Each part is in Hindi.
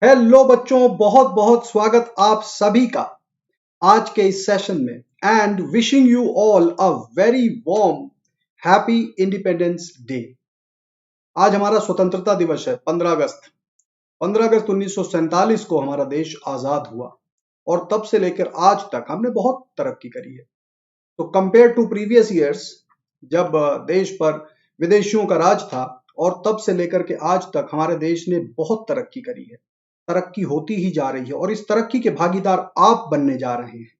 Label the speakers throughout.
Speaker 1: हेलो बच्चों, बहुत बहुत स्वागत आप सभी का आज के इस सेशन में and wishing you all a very warm happy independence day. आज हमारा स्वतंत्रता दिवस है 15 अगस्त। 15 अगस्त 1947 को हमारा देश आजाद हुआ और तब से लेकर आज तक हमने बहुत तरक्की करी है। तो कंपेयर टू प्रीवियस ईयर्स, जब देश पर विदेशियों का राज था, और तब से लेकर के आज तक हमारे देश ने बहुत तरक्की करी है। तरक्की होती ही जा रही है और इस तरक्की के भागीदार आप बनने जा रहे हैं।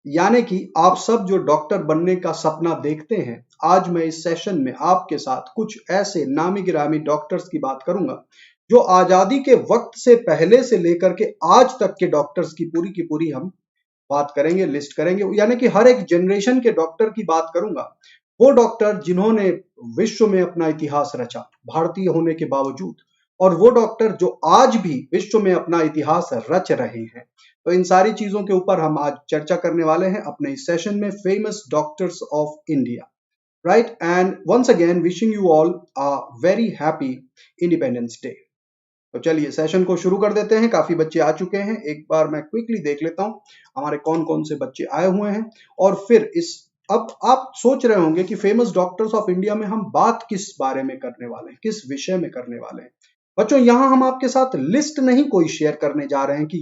Speaker 1: यानी कि आप सब जो डॉक्टर बनने का सपना देखते हैं, आज मैं इस सेशन में आपके साथ कुछ ऐसे नामी गिरामी डॉक्टर्स की बात करूंगा जो आजादी के वक्त से पहले से लेकर के आज तक के डॉक्टर्स की पूरी हम बात करेंगे, लिस्ट करेंगे। यानी कि हर एक जनरेशन के डॉक्टर की बात करूंगा, वो डॉक्टर जिन्होंने विश्व में अपना इतिहास रचा भारतीय होने के बावजूद, और वो डॉक्टर जो आज भी विश्व में अपना इतिहास रच रहे हैं। तो इन सारी चीजों के ऊपर हम आज चर्चा करने वाले हैं अपने इस सेशन में, famous doctors of India, right. And once again wishing you all a very happy independence day. तो चलिए सेशन को शुरू कर देते हैं। काफी बच्चे आ चुके हैं, एक बार मैं क्विकली देख लेता हूं हमारे कौन कौन से बच्चे आए हुए हैं। और फिर इस अब आप सोच रहे होंगे कि फेमस डॉक्टर्स ऑफ इंडिया में हम बात किस बारे में करने वाले हैं, किस विषय में करने वाले हैं। बच्चों, यहां हम आपके साथ लिस्ट नहीं कोई शेयर करने जा रहे हैं कि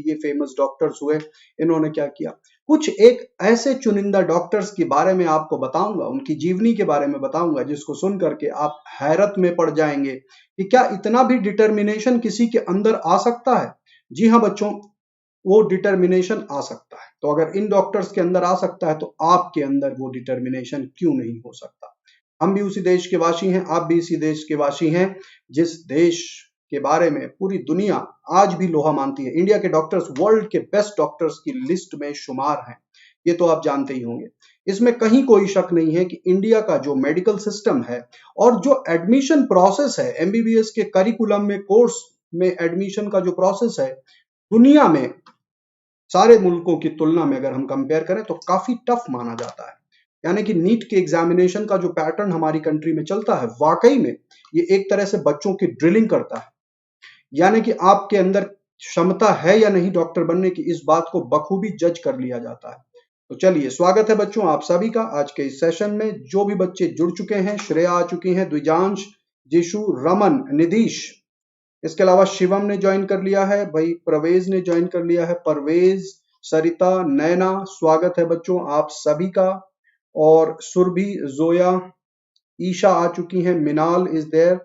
Speaker 1: ये फेमस डॉक्टर्स हुए, इन्होंने क्या किया। कुछ एक ऐसे चुनिंदा डॉक्टर्स के बारे में आपको बताऊंगा, उनकी जीवनी के बारे में बताऊंगा, जिसको सुन करके आप हैरत में पड़ जाएंगे कि क्या इतना भी डिटर्मिनेशन किसी के अंदर आ सकता है। जी हाँ बच्चों, वो डिटर्मिनेशन आ सकता है। तो अगर इन डॉक्टर्स के अंदर आ सकता है तो आपके अंदर वो डिटर्मिनेशन क्यों नहीं हो सकता। हम भी उसी देश के वासी हैं, आप भी इसी देश के वासी हैं जिस देश के बारे में पूरी दुनिया आज भी लोहा मानती है। इंडिया के डॉक्टर्स वर्ल्ड के बेस्ट डॉक्टर्स की लिस्ट में शुमार हैं, ये तो आप जानते ही होंगे। इसमें कहीं कोई शक नहीं है कि इंडिया का जो मेडिकल सिस्टम है और जो एडमिशन प्रोसेस है, एमबीबीएस के करिकुलम में, कोर्स में एडमिशन का जो प्रोसेस है, दुनिया में सारे मुल्कों की तुलना में अगर हम कंपेयर करें तो काफी टफ माना जाता है। यानी कि नीट के एग्जामिनेशन का जो पैटर्न हमारी कंट्री में चलता है, वाकई में ये एक तरह से बच्चों की ड्रिलिंग करता है। यानी कि आपके अंदर क्षमता है या नहीं डॉक्टर बनने की, इस बात को बखूबी जज कर लिया जाता है। तो चलिए, स्वागत है बच्चों आप सभी का आज के इस सेशन में। जो भी बच्चे जुड़ चुके हैं, श्रेया आ चुकी हैं, द्विजांश, जिशु, रमन, निधीश, इसके अलावा शिवम ने ज्वाइन कर लिया है भाई, प्रवेज ने ज्वाइन कर लिया है, परवेज, सरिता, नैना, स्वागत है बच्चों आप सभी का। और सुरभि, जोया, ईशा आ चुकी हैं, मिनाल इज देयर।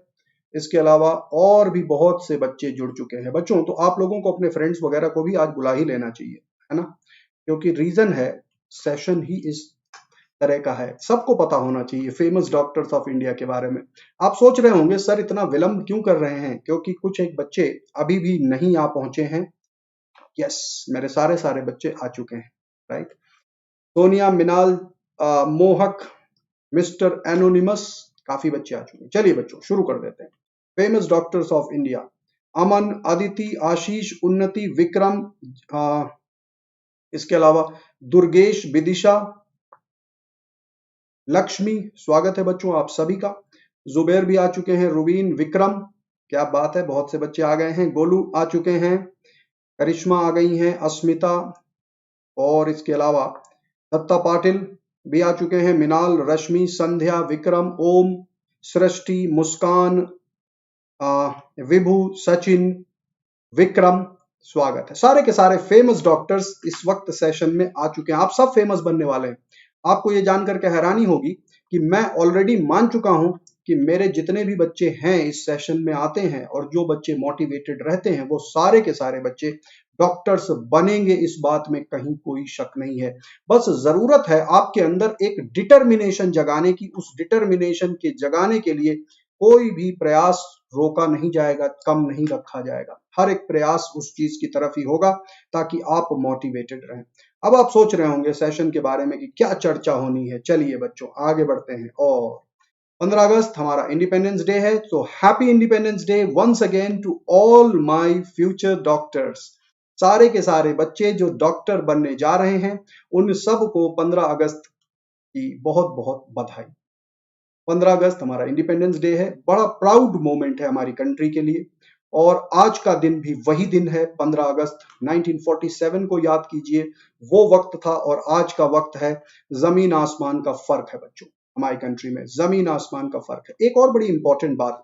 Speaker 1: इसके अलावा और भी बहुत से बच्चे जुड़ चुके हैं बच्चों। तो आप लोगों को अपने फ्रेंड्स वगैरह को भी आज बुला ही लेना चाहिए, है ना, क्योंकि रीजन है सेशन ही इस तरह का है, सबको पता होना चाहिए फेमस डॉक्टर्स ऑफ इंडिया के बारे में। आप सोच रहे होंगे सर इतना विलंब क्यों कर रहे हैं, क्योंकि कुछ एक बच्चे अभी भी नहीं आ पहुंचे हैं। यस, मेरे सारे सारे बच्चे आ चुके हैं, राइट। सोनिया, मिनाल, मोहक, मिस्टर एनोनिमस, काफी बच्चे आ चुके हैं। चलिए बच्चों शुरू कर देते हैं। फेमस डॉक्टर्स ऑफ इंडिया: अमन, अदिति, आशीष, उन्नति, विक्रम, इसके अलावा दुर्गेश, विदिशा, लक्ष्मी, स्वागत है बच्चों आप सभी का। जुबैर भी आ चुके हैं, रुबीन, विक्रम, क्या बात है, बहुत से बच्चे आ गए हैं। गोलू आ चुके हैं, करिश्मा आ गई हैं, अस्मिता, और इसके अलावा दत्ता पाटिल भी आ चुके हैं, मिनाल, रश्मि, संध्या, विक्रम, ओम, सृष्टि, मुस्कान, विभू, सचिन, विक्रम, स्वागत है। सारे के सारे फेमस डॉक्टर्स इस वक्त सेशन में आ चुके हैं। आप सब फेमस बनने वाले हैं। आपको ये जानकर के हैरानी होगी कि मैं ऑलरेडी मान चुका हूं कि मेरे जितने भी बच्चे हैं इस सेशन में आते हैं और जो बच्चे मोटिवेटेड रहते हैं, वो सारे के सारे बच्चे डॉक्टर्स बनेंगे, इस बात में कहीं कोई शक नहीं है। बस जरूरत है आपके अंदर एक डिटर्मिनेशन जगाने की। उस डिटर्मिनेशन के जगाने के लिए कोई भी प्रयास रोका नहीं जाएगा, कम नहीं रखा जाएगा। हर एक प्रयास उस चीज की तरफ ही होगा ताकि आप मोटिवेटेड रहें। अब आप सोच रहे होंगे सेशन के बारे में कि क्या चर्चा होनी है। चलिए बच्चों आगे बढ़ते हैं। और 15 अगस्त हमारा इंडिपेंडेंस डे है, तो happy independence day once again to all my future doctors. सारे के सारे बच्चे जो डॉक्टर बनने जा रहे हैं, उन सब को 15 अगस्त की बहुत बहुत बधाई। 15 अगस्त हमारा इंडिपेंडेंस डे है, बड़ा प्राउड मोमेंट है हमारी कंट्री के लिए। और आज का दिन भी वही दिन है, 15 अगस्त 1947 को याद कीजिए। वो वक्त था और आज का वक्त है, जमीन आसमान का फर्क है बच्चों। हमारी कंट्री में जमीन आसमान का फर्क है। एक और बड़ी इंपॉर्टेंट बात,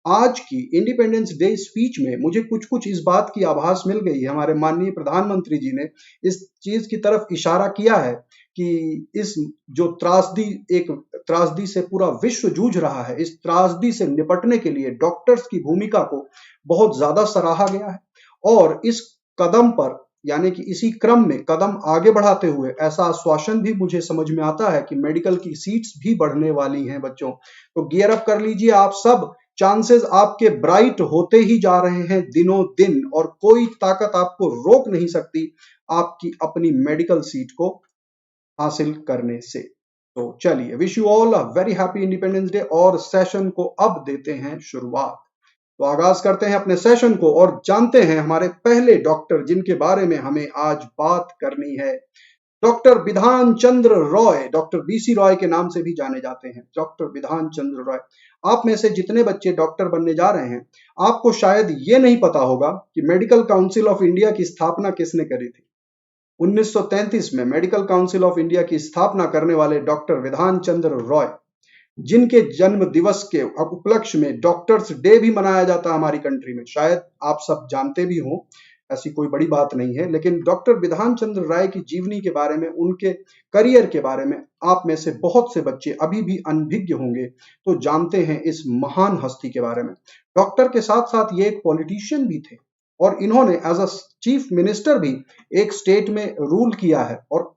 Speaker 1: आज की इंडिपेंडेंस डे स्पीच में मुझे कुछ कुछ इस बात की आभास मिल गई है। हमारे माननीय प्रधानमंत्री जी ने इस चीज की तरफ इशारा किया है कि इस जो त्रासदी, एक त्रासदी से पूरा विश्व जूझ रहा है, इस त्रासदी से निपटने के लिए डॉक्टर्स की भूमिका को बहुत ज्यादा सराहा गया है। और इस कदम पर, यानी कि इसी क्रम में कदम आगे बढ़ाते हुए ऐसा आश्वासन भी मुझे समझ में आता है कि मेडिकल की सीट्स भी बढ़ने वाली हैं बच्चों। तो गियर अप कर लीजिए आप सब, चांसेस आपके ब्राइट होते ही जा रहे हैं दिनों दिन, और कोई ताकत आपको रोक नहीं सकती आपकी अपनी मेडिकल सीट को हासिल करने से। तो चलिए, wish you all a very happy independence day, और सेशन को अब देते हैं शुरुआत। तो आगाज करते हैं अपने सेशन को और जानते हैं हमारे पहले डॉक्टर जिनके बारे में हमें आज बात करनी है। Doctor Bidhan Chandra Roy, doctor BC Roy के नाम से भी जाने जाते हैं, डॉक्टर बिधान चंद्र रॉय। आप में से जितने बच्चे डॉक्टर बनने जा रहे हैं, आपको शायद ये नहीं पता होगा कि मेडिकल काउंसिल ऑफ इंडिया की स्थापना किसने करी थी। 1933 में मेडिकल काउंसिल ऑफ इंडिया की स्थापना करने वाले डॉक्टर विधान चंद्र रॉय, जिनके जन्म दिवस के उपलक्ष्य में डॉक्टर्स डे भी मनाया जाता है हमारी कंट्री में, शायद आप सब जानते भी हो, ऐसी कोई बड़ी बात नहीं है। लेकिन डॉक्टर विधान चंद्र राय की जीवनी के बारे में, उनके करियर के बारे में आप में से बहुत से बच्चे अभी भी अनभिज्ञ होंगे, तो जानते हैं इस महान हस्ती के बारे में। डॉक्टर के साथ साथ ये एक पॉलिटिशियन भी थे, और इन्होंने एज अ चीफ मिनिस्टर भी एक स्टेट में रूल किया है, और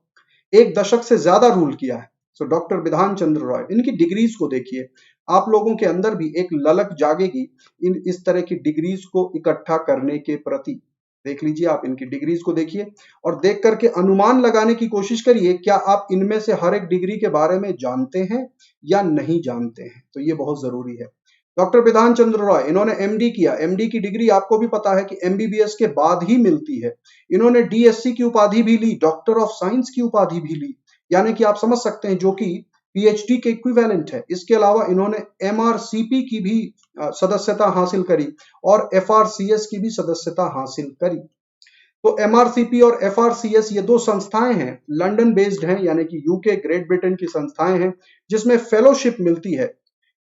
Speaker 1: एक दशक से ज्यादा रूल किया है। सो डॉक्टर विधान चंद्र रॉय, इनकी डिग्रीज को देखिए, आप लोगों के अंदर भी एक ललक जागेगी इस तरह की डिग्रीज को इकट्ठा करने के प्रति। देख लीजिए, आप इनकी डिग्रीज को देखिए और देख करके अनुमान लगाने की कोशिश करिए, क्या आप इनमें से हर एक डिग्री के बारे में जानते हैं या नहीं जानते हैं। तो ये बहुत जरूरी है। डॉक्टर विधान चंद्र रॉय, इन्होंने एमडी किया। एमडी की डिग्री आपको भी पता है कि एमबीबीएस के बाद ही मिलती है। इन्होंने डीएससी की उपाधि भी ली, डॉक्टर ऑफ साइंस की उपाधि भी ली, यानी कि आप समझ सकते हैं, जो कि पीएचडी के इक्विवेलेंट है। इसके अलावा इन्होंने एमआरसीपी की भी सदस्यता हासिल करी और एफआरसीएस की भी सदस्यता हासिल करी। तो एमआरसीपी और एफआरसीएस ये दो संस्थाएं हैं, लंदन बेस्ड हैं, यानी कि यूके, ग्रेट ब्रिटेन की संस्थाएं हैं, जिसमें फेलोशिप मिलती है,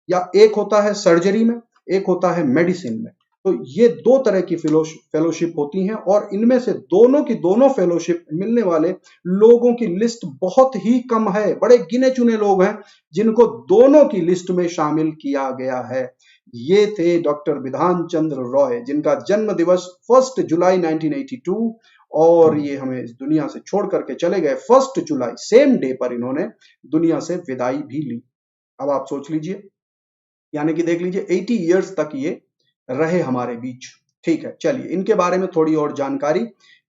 Speaker 1: या एक होता है सर्जरी में, एक होता है मेडिसिन में। तो ये दो तरह की फेलोशिप होती हैं, और इनमें से दोनों की दोनों फेलोशिप मिलने वाले लोगों की लिस्ट बहुत ही कम है। बड़े गिने चुने लोग हैं जिनको दोनों की लिस्ट में शामिल किया गया है। ये थे डॉक्टर विधान चंद्र रॉय, जिनका जन्म दिवस 1 जुलाई 1982, और ये हमें इस दुनिया से छोड़ करके चले गए 1 जुलाई, सेम डे पर इन्होंने दुनिया से विदाई भी ली। अब आप सोच लीजिए, यानी कि देख लीजिए 80 इयर्स तक ये रहे हमारे बीच। ठीक है, चलिए इनके बारे में थोड़ी और जानकारी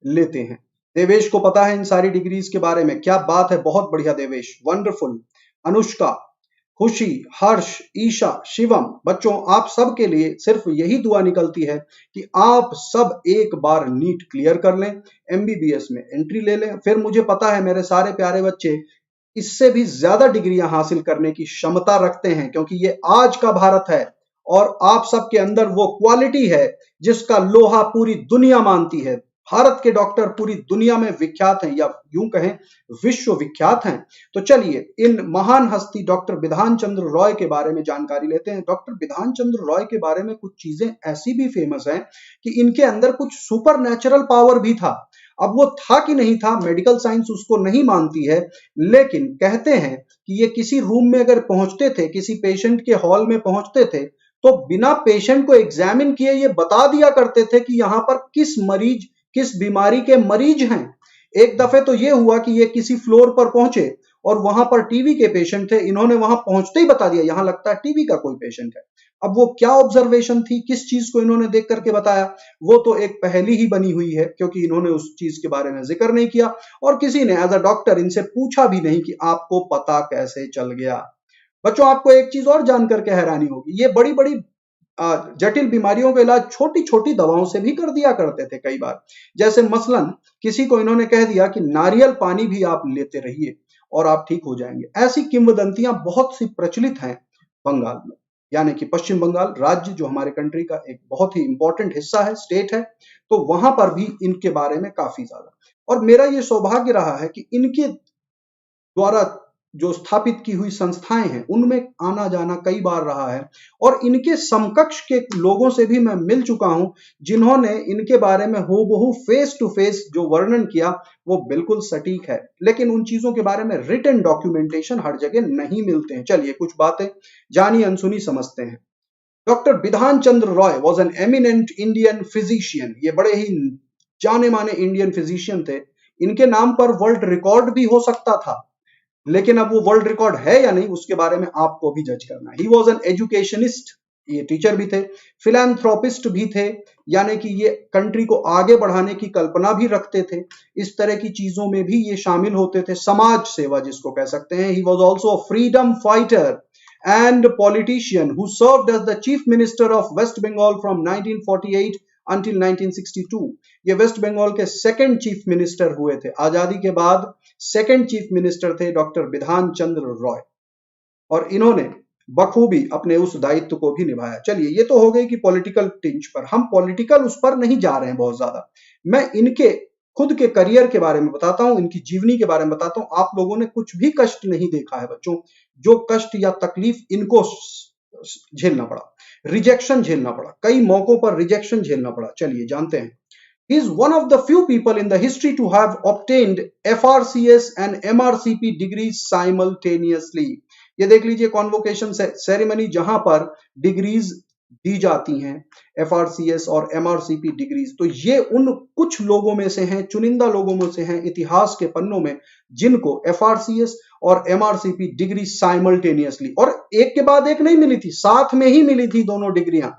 Speaker 1: लेते हैं। देवेश को पता है इन सारी डिग्रीज के बारे में, क्या बात है, बहुत बढ़िया देवेश, वंडरफुल। अनुष्का, खुशी, हर्ष, ईशा, शिवम, बच्चों आप सब के लिए सिर्फ यही दुआ निकलती है कि आप सब एक बार नीट क्लियर कर लें, एमबीबीएस में एंट्री ले लें। फिर मुझे पता है मेरे सारे प्यारे बच्चे इससे भी ज्यादा डिग्रियां हासिल करने की क्षमता रखते हैं, क्योंकि ये आज का भारत है और आप सबके अंदर वो क्वालिटी है जिसका लोहा पूरी दुनिया मानती है। भारत के डॉक्टर पूरी दुनिया में विख्यात हैं, या यूं कहें विश्व विख्यात हैं। तो चलिए इन महान हस्ती डॉक्टर विधान चंद्र रॉय के बारे में जानकारी लेते हैं। डॉक्टर विधान चंद्र रॉय के बारे में कुछ चीजें ऐसी भी फेमस हैं कि इनके अंदर कुछ सुपर नेचुरल पावर भी था। अब वो था कि नहीं था, मेडिकल साइंस उसको नहीं मानती है, लेकिन कहते हैं कि ये किसी रूम में अगर पहुंचते थे, किसी पेशेंट के हॉल में पहुंचते थे, तो बिना पेशेंट को एग्जामिन किए ये बता दिया करते थे कि यहां पर किस बीमारी के मरीज हैं। एक दफे तो ये हुआ कि ये किसी फ्लोर पर पहुंचे और वहां पर टीबी के पेशेंट थे, इन्होंने वहां पहुंचते ही बता दिया यहां लगता है टीबी का कोई पेशेंट है। अब वो क्या ऑब्जर्वेशन थी, किस चीज को इन्होंने देख करके बताया, वो तो एक पहेली ही बनी हुई है, क्योंकि इन्होंने उस चीज के बारे में जिक्र नहीं किया और किसी ने एज अ डॉक्टर इनसे पूछा भी नहीं कि आपको पता कैसे चल गया। बच्चों आपको एक चीज और जानकर के हैरानी होगी, ये बड़ी बड़ी जटिल बीमारियों का इलाज छोटी छोटी दवाओं से भी कर दिया करते थे कई बार। जैसे मसलन किसी को इन्होंने कह दिया कि नारियल पानी भी आप लेते रहिए और आप ठीक हो जाएंगे। ऐसी किंवदंतियां बहुत सी प्रचलित हैं बंगाल में। यानी कि पश्चिम बंगाल राज्य जो हमारे कंट्री का एक बहुत ही इंपॉर्टेंट हिस्सा है, स्टेट है, तो वहां पर भी इनके बारे में काफी ज्यादा। और मेरा ये सौभाग्य रहा है कि इनके द्वारा जो स्थापित की हुई संस्थाएं हैं उनमें आना जाना कई बार रहा है, और इनके समकक्ष के लोगों से भी मैं मिल चुका हूं जिन्होंने इनके बारे में हूबहू फेस टू फेस जो वर्णन किया वो बिल्कुल सटीक है, लेकिन उन चीजों के बारे में रिटन डॉक्यूमेंटेशन हर जगह नहीं मिलते हैं। चलिए कुछ बातें जानी अनसुनी समझते हैं। Doctor Bidhan Chandra Roy was an eminent Indian physician. ये बड़े ही जाने माने इंडियन फिजिशियन थे। इनके नाम पर वर्ल्ड रिकॉर्ड भी हो सकता था, लेकिन अब वो वर्ल्ड रिकॉर्ड है या नहीं उसके बारे में आपको भी जज करना है। ही वॉज एन एजुकेशनिस्ट, ये टीचर भी थे, फिलैंथ्रोपिस्ट भी थे, यानी कि ये कंट्री को आगे बढ़ाने की कल्पना भी रखते थे, इस तरह की चीजों में भी ये शामिल होते थे, समाज सेवा जिसको कह सकते हैं। He was also a freedom fighter and politician who served as the chief minister of West Bengal from 1948 until 1962। ये वेस्ट बंगाल के सेकंड चीफ मिनिस्टर हुए थे, आजादी के बाद सेकंड चीफ मिनिस्टर थे डॉक्टर बिधान चंद्र रॉय, और इन्होंने बखूबी अपने उस दायित्व को भी निभाया। चलिए ये तो हो गई कि पॉलिटिकल टिंच पर, हम पॉलिटिकल उस पर नहीं जा रहे हैं बहुत ज्यादा। मैं इनके खुद के करियर के बारे में बताता हूं, इनकी जीवनी के बारे में बताता हूं। आप लोगों ने कुछ भी कष्ट नहीं देखा है बच्चों, जो कष्ट या तकलीफ इनको झेलना पड़ा, रिजेक्शन झेलना पड़ा, कई मौकों पर रिजेक्शन झेलना पड़ा। चलिए जानते हैं। He is one of the few people in the history to have obtained FRCS and MRCP degrees simultaneously। ये देख लीजिए कॉन्वोकेशन सेरेमनी जहां पर डिग्रीज दी जाती हैं, FRCS और MRCP डिग्रीज। तो ये उन कुछ लोगों में से हैं, चुनिंदा लोगों में से हैं इतिहास के पन्नों में जिनको FRCS और MRCP डिग्री साइमल्टेनियसली, और एक के बाद एक नहीं मिली थी, साथ में ही मिली थी दोनों डिग्रियां।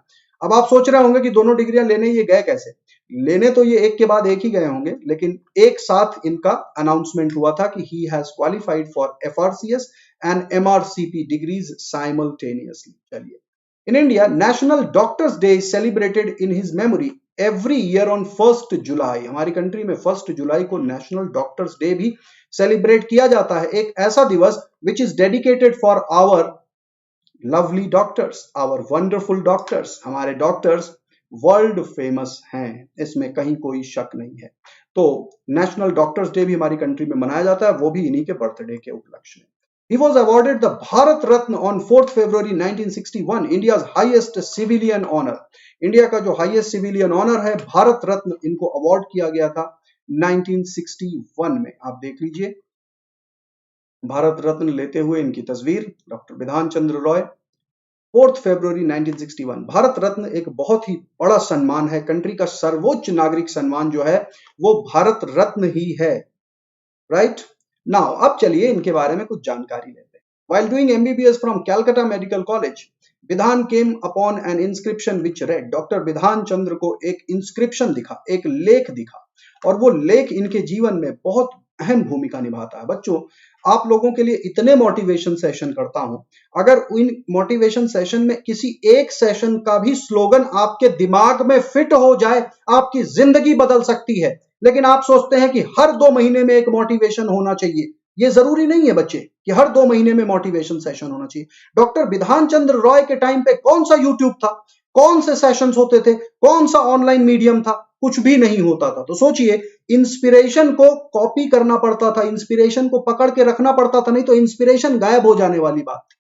Speaker 1: अब आप सोच रहे होंगे कि दोनों डिग्रियां लेने ये गए कैसे। लेने तो ये एक के बाद एक ही गए होंगे, लेकिन एक साथ इनका अनाउंसमेंट हुआ था कि he has qualified for FRCS and MRCP degrees simultaneously. चलिए, in India national doctors day is celebrated in his memory every year on 1 July. हमारी कंट्री में 1 जुलाई को नेशनल डॉक्टर्स डे भी सेलिब्रेट किया जाता है, एक ऐसा दिवस which is dedicated for our lovely doctors, our wonderful doctors. हमारे डॉक्टर्स वर्ल्ड फेमस हैं, इसमें कहीं कोई शक नहीं है। तो नेशनल डॉक्टर्स डे भी हमारी कंट्री में मनाया जाता है, वो भी इन्हीं के बर्थडे के उपलक्ष्य में। He was awarded the Bharat Ratna on 4th February 1961, India's highest civilian honor। India का जो हाईएस्ट सिविलियन ऑनर है भारत रत्न, इनको अवार्ड किया गया था 1961 में। आप देख लीजिए भारत रत्न लेते हुए इनकी तस्वीर, डॉक्टर बिधान चंद्र रॉय, 4 फरवरी 1961। भारत रत्न एक बहुत ही बड़ा सम्मान है, कंट्री का सर्वोच्च नागरिक सम्मान जो है वो भारत रत्न ही है, राइट। नाउ अब चलिए इनके बारे में कुछ जानकारी लेते हैं। While doing MBBS from Calcutta Medical College, Bidhan came upon an inscription which read, doctor Bidhan Chandra को एक इंस्क्रिप्शन दिखा, एक लेख दिखा, और वो लेख इनके जीवन में बहुत अहम भूमिका निभाता है। बच्चों, आप लोगों के लिए इतने मोटिवेशन सेशन करता हूं, अगर इन मोटिवेशन सेशन में किसी एक सेशन का भी स्लोगन आपके दिमाग में फिट हो जाए, आपकी जिंदगी बदल सकती है। लेकिन आप सोचते हैं कि हर 2 महीने में एक मोटिवेशन होना चाहिए। ये जरूरी नहीं है बच्चे कि हर 2 महीने में मोटिवेशन सेशन होना चाहिए। डॉक्टर बिधान चंद्र रॉय के टाइम पे कौन सा यूट्यूब था, कौन से सेशंस होते थे, कौन सा ऑनलाइन मीडियम था, कुछ भी नहीं होता था। तो सोचिए, इंस्पिरेशन को कॉपी करना पड़ता था, इंस्पिरेशन को पकड़ के रखना पड़ता था, नहीं तो इंस्पिरेशन गायब हो जाने वाली बात थी।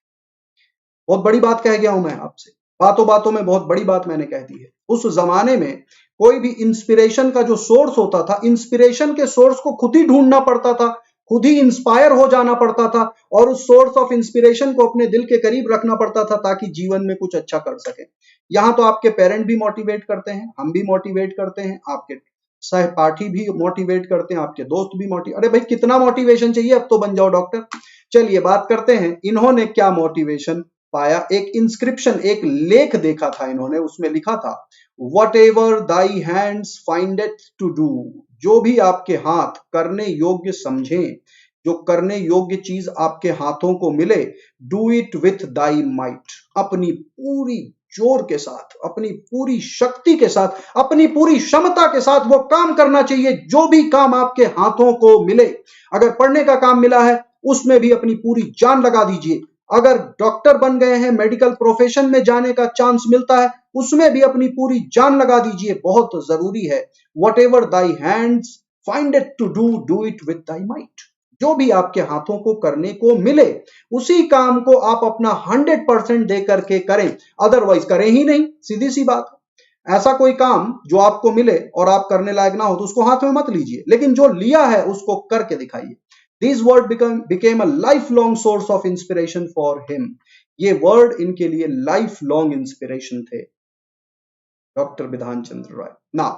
Speaker 1: बहुत बड़ी बात कह गया हूं मैं आपसे, बातों बातों में बहुत बड़ी बात मैंने कह दी है। उस जमाने में कोई भी इंस्पिरेशन का जो सोर्स होता था, इंस्पिरेशन के सोर्स को खुद ही ढूंढना पड़ता था, खुद ही इंस्पायर हो जाना पड़ता था, और उस सोर्स ऑफ इंस्पिरेशन को अपने दिल के करीब रखना पड़ता था ताकि जीवन में कुछ अच्छा कर सके। यहां तो आपके पेरेंट भी मोटिवेट करते हैं, हम भी मोटिवेट करते हैं, आपके सहपाठी भी मोटिवेट करते हैं, आपके दोस्त भी मोटिवेट। अरे भाई कितना मोटिवेशन चाहिए, अब तो बन जाओ डॉक्टर। चलिए बात करते हैं इन्होंने क्या मोटिवेशन पाया। एक इंस्क्रिप्शन, एक लेख देखा था इन्होंने, उसमें लिखा था, Whatever thy hands findeth to do, जो भी आपके हाथ करने योग्य समझें, जो करने योग्य चीज आपके हाथों को मिले, do it with thy might, अपनी पूरी जोर के साथ, अपनी पूरी शक्ति के साथ, अपनी पूरी क्षमता के साथ वो काम करना चाहिए, जो भी काम आपके हाथों को मिले। अगर पढ़ने का काम मिला है उसमें भी अपनी पूरी जान लगा दीजिए, अगर डॉक्टर बन गए हैं, मेडिकल प्रोफेशन में जाने का चांस मिलता है, उसमें भी अपनी पूरी जान लगा दीजिए, बहुत जरूरी है। Whatever thy hands find it to do, do it with thy might. जो भी आपके हाथों को करने को मिले, उसी काम को आप अपना 100% दे करके करें, अदरवाइज करें ही नहीं। सीधी सी बात है। ऐसा कोई काम जो आपको मिले और आप करने लायक ना हो तो उसको हाथ में मत लीजिए, लेकिन जो लिया है उसको करके दिखाइए। These words became a lifelong source of inspiration for him. ये वर्ड इनके लिए लाइफ लॉन्ग इंस्पिरेशन थे, doctor Bidhan Chandra Roy. Now,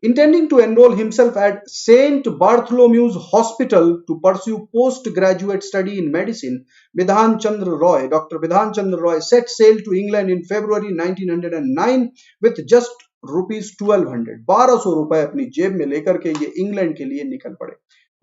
Speaker 1: intending to enroll himself at St. Bartholomew's Hospital to pursue postgraduate study in medicine, Vidhan Chandra Roy, Dr. Vidhan Chandra Roy set sail to England in February 1909 with just rupees 1200, 1200 रुपए अपनी जेब में लेकर के ये इंग्लैंड के लिए निकल पड़े।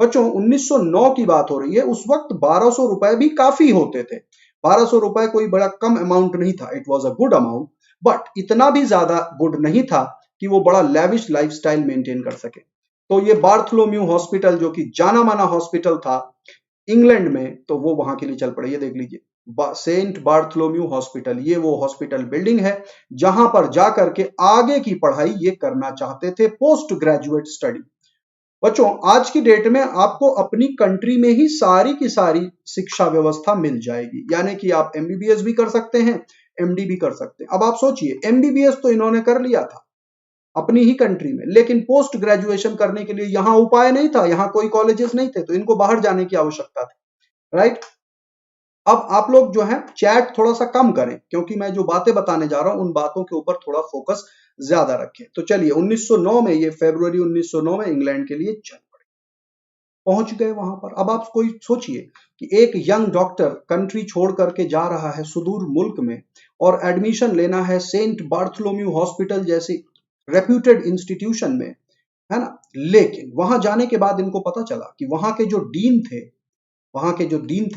Speaker 1: बच्चों, 1909 की बात हो रही है। उस वक्त 1200 रुपए भी काफी होते थे। 1200 रुपए कोई बड़ा कम अमाउंट नहीं था। It was a good amount, but इतना भी ज्यादा गुड नहीं था कि वो बड़ा लेविश लाइफस्टाइल मेंटेन कर सके। तो ये बार्थलोम्यू हॉस्पिटल, जो कि जाना माना हॉस्पिटल था इंग्लैंड में, तो वो वहां के लिए चल पड़े। ये देख लीजिए, सेंट बार्थलोम्यू हॉस्पिटल, ये वो हॉस्पिटल बिल्डिंग है जहां पर जाकर के आगे की पढ़ाई ये करना चाहते थे, पोस्ट ग्रेजुएट स्टडी। बच्चों, आज की डेट में आपको अपनी कंट्री में ही सारी की सारी शिक्षा व्यवस्था मिल जाएगी, यानी कि आप एमबीबीएस भी कर सकते हैं, एमडी भी कर सकते हैं। अब आप सोचिए, एमबीबीएस तो इन्होंने कर लिया था अपनी ही कंट्री में, लेकिन पोस्ट ग्रेजुएशन करने के लिए यहां उपाय नहीं था, यहां कोई कॉलेजेस नहीं थे, तो इनको बाहर जाने की आवश्यकता थी। राइट। अब आप लोग जो है चैट थोड़ा सा कम करें, क्योंकि मैं जो बातें बताने जा रहा हूं उन बातों के ऊपर थोड़ा फोकस ज्यादा रखें। तो चलिए, 1909 में, ये फरवरी 1909 में इंग्लैंड के लिए चल पड़े, पहुंच गए वहां पर। अब आप कोई सोचिए कि एक यंग डॉक्टर कंट्री छोड़ करके जा रहा है सुदूर मुल्क में, और एडमिशन लेना है सेंट बार्थलोम्यू हॉस्पिटल जैसी रेप्यूटेड इंस्टीट्यूशन में, है ना। लेकिन वहां जाने के बाद इनको पता चला कि वहां के जो डीन थे,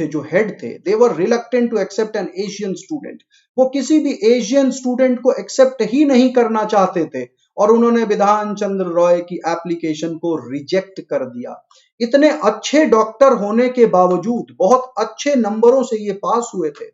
Speaker 1: जो हेड थे, they were reluctant to accept an Asian student. वो किसी भी एशियन स्टूडेंट को एक्सेप्ट ही नहीं करना चाहते थे, और उन्होंने विधान चंद्र रॉय की एप्लीकेशन को रिजेक्ट कर दिया। इतने अच्छे डॉक्टर होने के बावजूद, बहुत अच्छे नंबरों से ये पास हुए थे,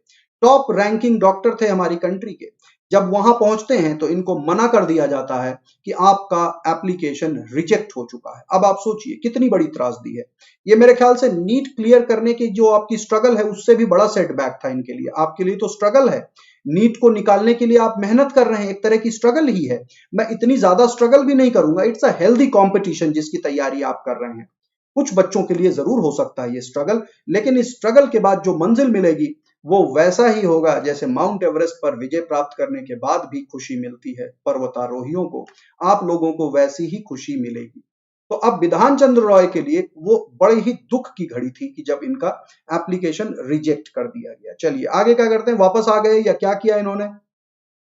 Speaker 1: टॉप रैंकिंग डॉक्टर थे हमारी कंट्री के। जब वहां पहुंचते हैं तो इनको मना कर दिया जाता है कि आपका एप्लीकेशन रिजेक्ट हो चुका है। अब आप सोचिए कितनी बड़ी त्रासदी है। ये मेरे ख्याल से नीट क्लियर करने की जो आपकी स्ट्रगल है, उससे भी बड़ा सेटबैक था इनके लिए। आपके लिए तो स्ट्रगल है, नीट को निकालने के लिए आप मेहनत कर रहे हैं, एक तरह की स्ट्रगल ही है। मैं इतनी ज्यादा स्ट्रगल भी नहीं करूंगा, इट्स अ हेल्दी कॉम्पिटिशन जिसकी तैयारी आप कर रहे हैं। कुछ बच्चों के लिए जरूर हो सकता है ये स्ट्रगल, लेकिन इस स्ट्रगल के बाद जो मंजिल मिलेगी वो वैसा ही होगा जैसे माउंट एवरेस्ट पर विजय प्राप्त करने के बाद भी खुशी मिलती है पर्वतारोहियों को, आप लोगों को वैसी ही खुशी मिलेगी। तो अब विधान चंद्र रॉय के लिए वो बड़ी ही दुख की घड़ी थी कि जब इनका एप्लीकेशन रिजेक्ट कर दिया गया। चलिए आगे क्या करते हैं, वापस आ गए या क्या किया इन्होंने,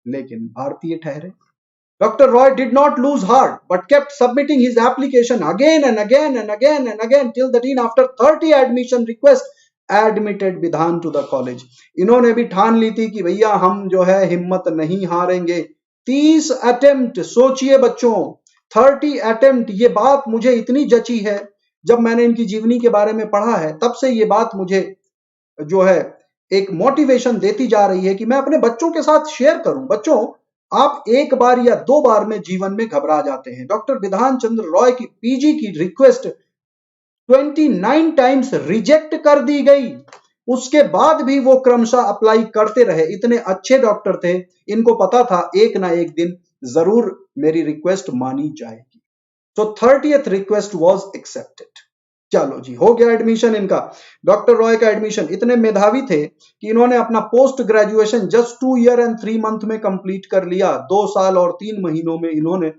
Speaker 1: लेकिन भारतीय ठहरे। Dr. Roy did not lose heart but kept submitting his application again and again and again and again till the dean, after 30 admission requests, admitted Vidhan to the college. इन्होंने भी ठान ली थी कि भैया हम जो है हिम्मत नहीं हारेंगे। 30 अटेम्प्ट, सोचिए बच्चों, 30 अटेम्प्ट। ये बात मुझे इतनी जची है, जब मैंने इनकी जीवनी के बारे में पढ़ा है तब से ये बात मुझे जो है एक मोटिवेशन देती जा रही है कि मैं अपने बच्चों के साथ शेयर करूं। बच्चों, आप एक बार या दो बार में जीवन में घबरा जाते हैं। डॉक्टर विधान चंद्र रॉय की पीजी की रिक्वेस्ट 29 टाइम्स रिजेक्ट कर दी गई, उसके बाद भी वो क्रमशः अप्लाई करते रहे। इतने अच्छे डॉक्टर थे, इनको पता था एक ना एक दिन जरूर मेरी रिक्वेस्ट मानी जाएगी। तो 30th रिक्वेस्ट वाज एक्सेप्टेड। चलो जी, हो गया एडमिशन इनका। डॉक्टर रॉय का एडमिशन, इतने मेधावी थे कि इन्होंने अपना post graduation just 2 year and 3 month में कंप्लीट कर लिया। 2 साल और 3 महीनों में इन्होंने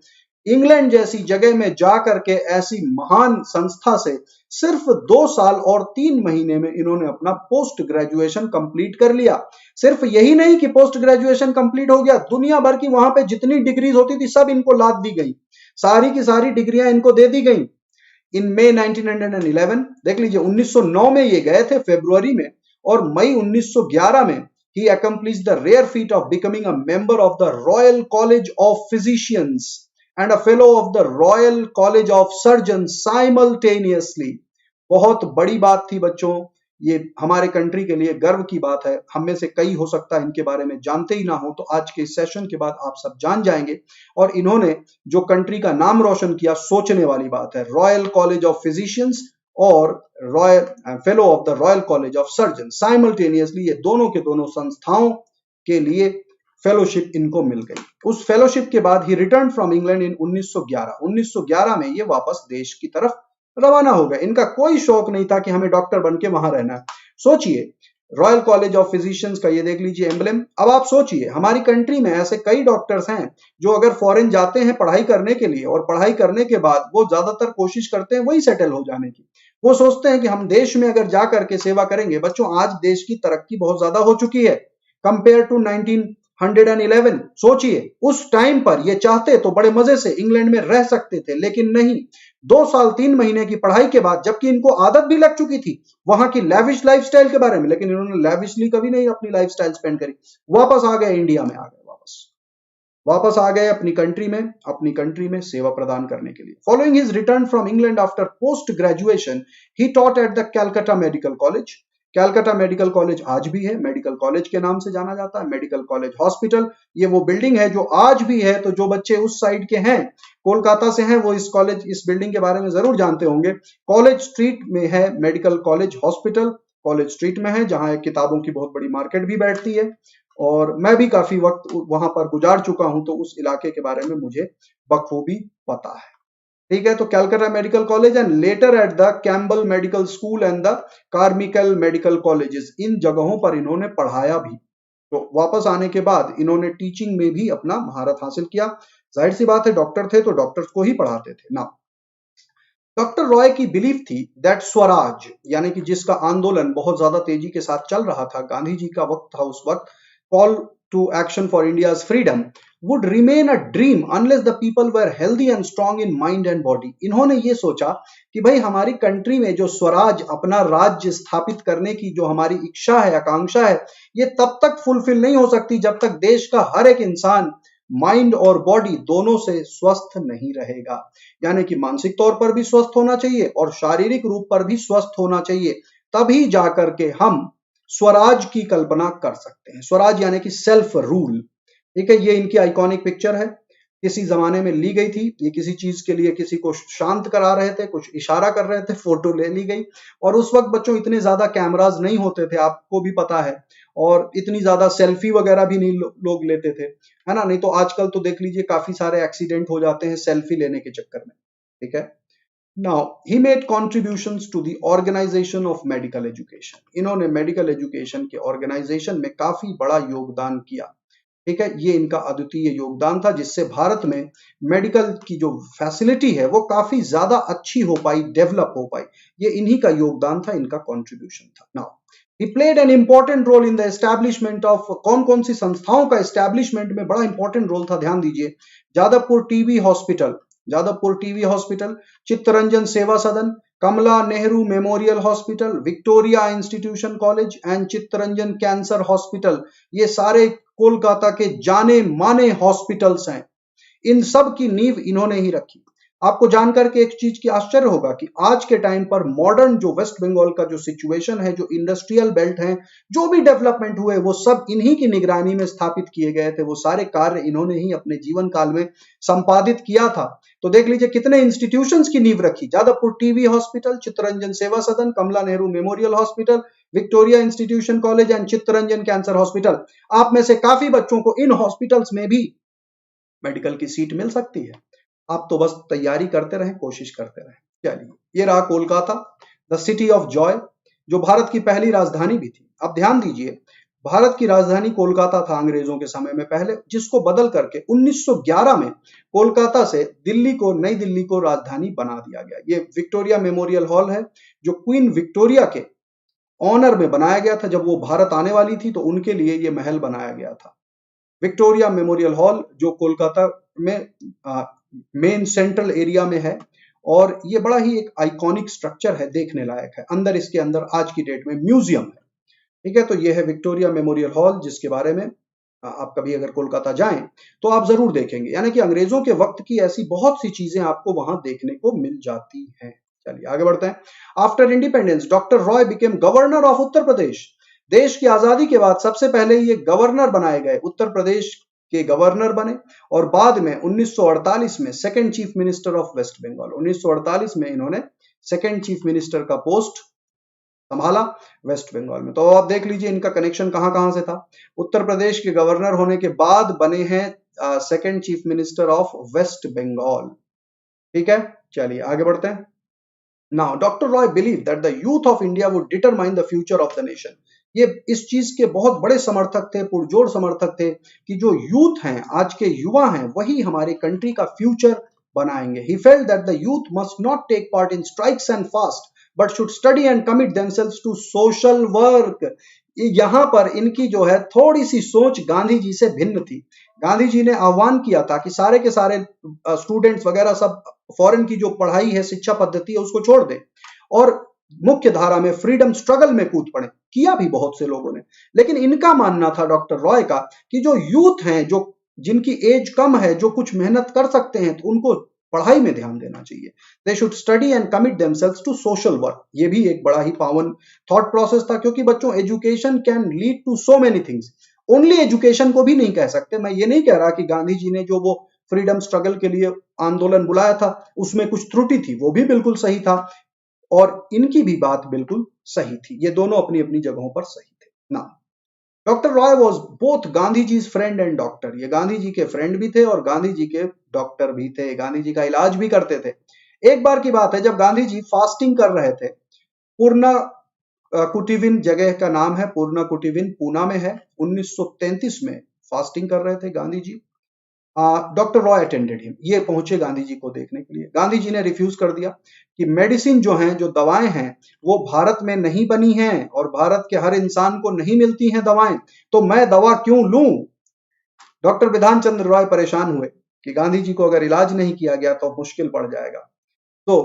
Speaker 1: इंग्लैंड जैसी जगह में जा करके ऐसी महान संस्था से सिर्फ 2 साल और 3 महीने में इन्होंने अपना पोस्ट ग्रेजुएशन कंप्लीट कर लिया। सिर्फ यही नहीं कि पोस्ट ग्रेजुएशन कंप्लीट हो गया, दुनिया भर की वहां पे जितनी डिग्रीज होती थी सब इनको लाद दी गई, सारी की सारी डिग्रियां इनको दे दी गई। इन मई 1911, देख लीजिए 1909 में ये गए थे फरवरी में, और मई 1911 में he accomplished the rare feat of becoming a member of the Royal College of Physicians and a fellow of the Royal College of Surgeons simultaneously। बहुत बड़ी बात थी बच्चों, ये हमारे कंट्री के लिए गर्व की बात है। हम में से कई हो सकता है इनके बारे में जानते ही ना हो, तो आज के इस सेशन के बाद आप सब जान जाएंगे। और इन्होंने जो कंट्री का नाम रोशन किया, सोचने वाली बात है। रॉयल कॉलेज ऑफ फिजिशियंस और royal fellow of the royal college of surgeon, simultaneously ये दोनों के दोनों संस्थाओं के लिए फेलोशिप इनको मिल गई। उस फेलोशिप के बाद ही रिटर्न फ्रॉम इंग्लैंड इन 1911 में ये वापस देश की तरफ रवाना हो गए। इनका कोई शौक नहीं था कि हमें डॉक्टर बन के वहां रहना है। सोचिए, रॉयल कॉलेज ऑफ फिजिशियंस का ये देख लीजिए एम्बलम। अब आप सोचिए, हमारी कंट्री में ऐसे कई डॉक्टर्स हैं जो अगर फॉरेन जाते हैं पढ़ाई करने के लिए, और पढ़ाई करने के बाद वो ज्यादातर कोशिश करते हैं वही सेटल हो जाने की। वो सोचते हैं कि हम देश में अगर जा करके सेवा करेंगे। बच्चों, आज देश की तरक्की बहुत ज्यादा हो चुकी है कंपेयर टू 1911। सोचिए, उस टाइम पर ये चाहते तो बड़े मजे से इंग्लैंड में रह सकते थे, लेकिन नहीं। 2 साल 3 महीने की पढ़ाई के बाद, जबकि इनको आदत भी लग चुकी थी वहां की लैविश लाइफस्टाइल के बारे में, लेकिन इन्होंने लैविशली कभी नहीं अपनी लाइफस्टाइल स्पेंड करी। वापस आ गए, इंडिया में आ गए, वापस आ गए अपनी कंट्री में सेवा प्रदान करने के लिए। Following his return from England after post graduation, he taught at the Calcutta medical college. Calcutta medical college आज भी है, मेडिकल कॉलेज के नाम से जाना जाता है। मेडिकल कॉलेज हॉस्पिटल, ये वो बिल्डिंग है जो आज भी है। तो जो बच्चे उस साइड के हैं, कोलकाता से हैं, वो इस बिल्डिंग के बारे में जरूर जानते होंगे। कॉलेज स्ट्रीट में है medical college hospital, college street में है, जहां एक किताबों की बहुत बड़ी मार्केट भी बैठती है। और मैं भी काफी वक्त वहां पर गुजार चुका हूं, तो उस इलाके के बारे में मुझे बखूबी पता है। ठीक है, तो Calcutta medical college and later at the Campbell medical school and the Carmichael medical colleges, इन जगहों पर इन्होंने पढ़ाया भी। तो वापस आने के बाद इन्होंने टीचिंग में भी अपना महारत हासिल किया। जाहिर सी बात है, डॉक्टर थे तो डॉक्टर्स को ही पढ़ाते थे ना। डॉक्टर रॉय की बिलीफ थी दैट स्वराज, यानी कि जिसका आंदोलन बहुत ज्यादा तेजी के साथ चल रहा था, गांधी जी का वक्त था उस वक्त, call to action for India's freedom, would remain a dream unless the people were healthy and strong in mind and body. इन्होंने ये सोचा कि भाई हमारी कंट्री में जो स्वराज, अपना राज्य स्थापित करने की जो हमारी इच्छा है, आकांक्षा है, ये तब तक फुलफिल नहीं हो सकती जब तक देश का हर एक इंसान माइंड और बॉडी दोनों से स्वस्थ नहीं रहेगा। यानी कि मानसिक तौर पर भी स्वस्थ होना चाहिए और शारीरिक रूप पर भी स्वस्थ होना चाहिए। तभी जाकर के हम स्वराज की कल्पना कर सकते हैं। स्वराज यानी कि सेल्फ रूल। ठीक है, ये इनकी आइकॉनिक पिक्चर है, किसी जमाने में ली गई थी। ये किसी चीज के लिए किसी को शांत करा रहे थे, कुछ इशारा कर रहे थे, फोटो ले ली गई। और उस वक्त बच्चों इतने ज्यादा कैमराज नहीं होते थे, आपको भी पता है, और इतनी ज्यादा सेल्फी वगैरह भी नहीं लोग लेते थे, है ना। नहीं तो आजकल तो देख लीजिए काफी सारे एक्सीडेंट हो जाते हैं सेल्फी लेने के चक्कर में। ठीक है, Now, he made contributions to the organization of medical education. इन्होंने मेडिकल एजुकेशन के ऑर्गेनाइजेशन में काफी बड़ा योगदान किया। ठीक है, ये इनका अद्वितीय योगदान था, जिससे भारत में मेडिकल की जो फैसिलिटी है वो काफी ज्यादा अच्छी हो पाई, डेवलप हो पाई। ये इन्हीं का योगदान था, इनका कंट्रीब्यूशन था। Now he played an important role in the establishment of, कौन कौन सी संस्थाओं का एस्टैब्लिशमेंट में बड़ा इंपॉर्टेंट रोल था, ध्यान दीजिए। Jadavpur TB hospital, Chittaranjan Seva Sadan, Kamala Nehru memorial hospital, Victoria institution college and Chittaranjan cancer hospital, ये सारे कोलकाता के जाने माने हॉस्पिटल्स हैं। इन सब की नींव इन्होंने ही रखी। आपको जानकर के एक चीज की आश्चर्य होगा कि आज के टाइम पर मॉडर्न जो वेस्ट बंगाल का जो सिचुएशन है, जो इंडस्ट्रियल बेल्ट है, जो भी डेवलपमेंट हुए, वो सब इन्हीं की निगरानी में स्थापित किए गए थे। वो सारे कार्य इन्होंने ही अपने जीवन काल में संपादित किया था। तो देख लीजिए कितने इंस्टीट्यूशंस की नींव रखी। Jadavpur TB hospital, Chittaranjan Seva Sadan, Kamala Nehru memorial hospital, Victoria institution college and Chittaranjan cancer hospital. आप में से काफी बच्चों को इन हॉस्पिटल्स में भी मेडिकल की सीट मिल सकती है। आप तो बस तैयारी करते रहें, कोशिश करते रहें। चलिए, ये रहा Kolkata, the city of Joy, जो भारत की पहली राजधानी भी थी। अब ध्यान दीजिए, भारत की राजधानी कोलकाता था अंग्रेजों के समय में पहले, जिसको बदल करके 1911 में कोलकाता से दिल्ली को, नई दिल्ली को राजधानी बना दिया गया। ये विक्टोरिया मेमोरियल हॉल है, जो क्वीन विक्टोरिया के ऑनर में बनाया गया था। जब वो भारत आने वाली थी तो उनके लिए ये महल बनाया गया था। विक्टोरिया मेमोरियल हॉल जो कोलकाता में मेन सेंट्रल एरिया में है, और ये बड़ा ही एक आइकॉनिक स्ट्रक्चर है, देखने लायक है। अंदर, इसके अंदर आज की डेट में म्यूजियम है। ठीक है, तो ये है विक्टोरिया मेमोरियल हॉल, जिसके बारे में आप कभी अगर कोलकाता जाएं तो आप जरूर देखेंगे। यानी कि अंग्रेजों के वक्त की ऐसी बहुत सी चीजें आपको वहां देखने को मिल जाती हैं। चलिए आगे बढ़ते हैं। After independence doctor Roy became governor of Uttar Pradesh. देश की आजादी के बाद सबसे पहले ये गवर्नर बनाए गए, उत्तर प्रदेश के गवर्नर बने। और बाद में 1948 में second chief minister of West Bengal, 1948 में इन्होंने सेकंड चीफ मिनिस्टर का पोस्ट संभाला वेस्ट बंगाल में। तो आप देख लीजिए इनका कनेक्शन कहां कहां से था। उत्तर प्रदेश के गवर्नर होने के बाद बने हैं second chief minister of West Bengal. ठीक है, चलिए आगे बढ़ते हैं। Now doctor Roy believe that the youth of India would determine the future of the nation. ये इस चीज के बहुत बड़े समर्थक थे, पुरजोर समर्थक थे कि जो यूथ हैं, आज के युवा हैं, वही हमारे कंट्री का फ्यूचर बनाएंगे। He felt that the youth must not take part in strikes and fast but should study and commit themselves to social work. यहां पर इनकी जो है थोड़ी सी सोच गांधी जी से भिन्न थी। गांधी जी ने आह्वान किया था कि सारे के सारे स्टूडेंट्स वगैरह सब फॉरेन की जो पढ़ाई है, शिक्षा पद्धति है, उसको छोड़ दें और मुख्य धारा में फ्रीडम स्ट्रगल में कूद पड़े। किया भी बहुत से लोगों ने, लेकिन इनका मानना था डॉक्टर रॉय का कि जो यूथ हैं, जो जिनकी एज कम है, जो कुछ मेहनत कर सकते हैं, तो उनको पढ़ाई में ध्यान देना चाहिए। They should study and commit themselves to social work. ये भी एक बड़ा ही पावन थॉट प्रोसेस था, क्योंकि बच्चों education can lead to so many things. Only education को भी नहीं कह सकते। मैं ये नहीं कह रहा कि गांधी जी ने जो वो फ्रीडम स्ट्रगल के लिए आंदोलन बुलाया था उसमें कुछ त्रुटि थी, वो भी बिल्कुल सही था और इनकी भी बात बिल्कुल सही थी। ये दोनों अपनी अपनी जगहों पर सही थे ना। Doctor Roy was both Gandhi ji friend and doctor. ये गांधी जी के फ्रेंड भी थे और गांधी जी के डॉक्टर भी थे। गांधी जी का इलाज भी करते थे। एक बार की बात है जब गांधी जी फास्टिंग कर रहे थे, पूर्णा कुटिविन जगह का नाम है, पूर्णा कुटिविन पूना में है। 1933 में फास्टिंग कर रहे थे Gandhi ji. Doctor Roy attended him. ये पहुंचे गांधी जी को देखने के लिए। गांधी जी ने रिफ्यूज कर दिया कि मेडिसिन जो हैं, जो दवाएं हैं, वो भारत में नहीं बनी हैं और भारत के हर इंसान को नहीं मिलती हैं दवाएं, तो मैं दवा क्यों लूं। डॉक्टर विधान चंद्र रॉय परेशान हुए कि गांधी जी को अगर इलाज नहीं किया गया तो मुश्किल पड़ जाएगा। तो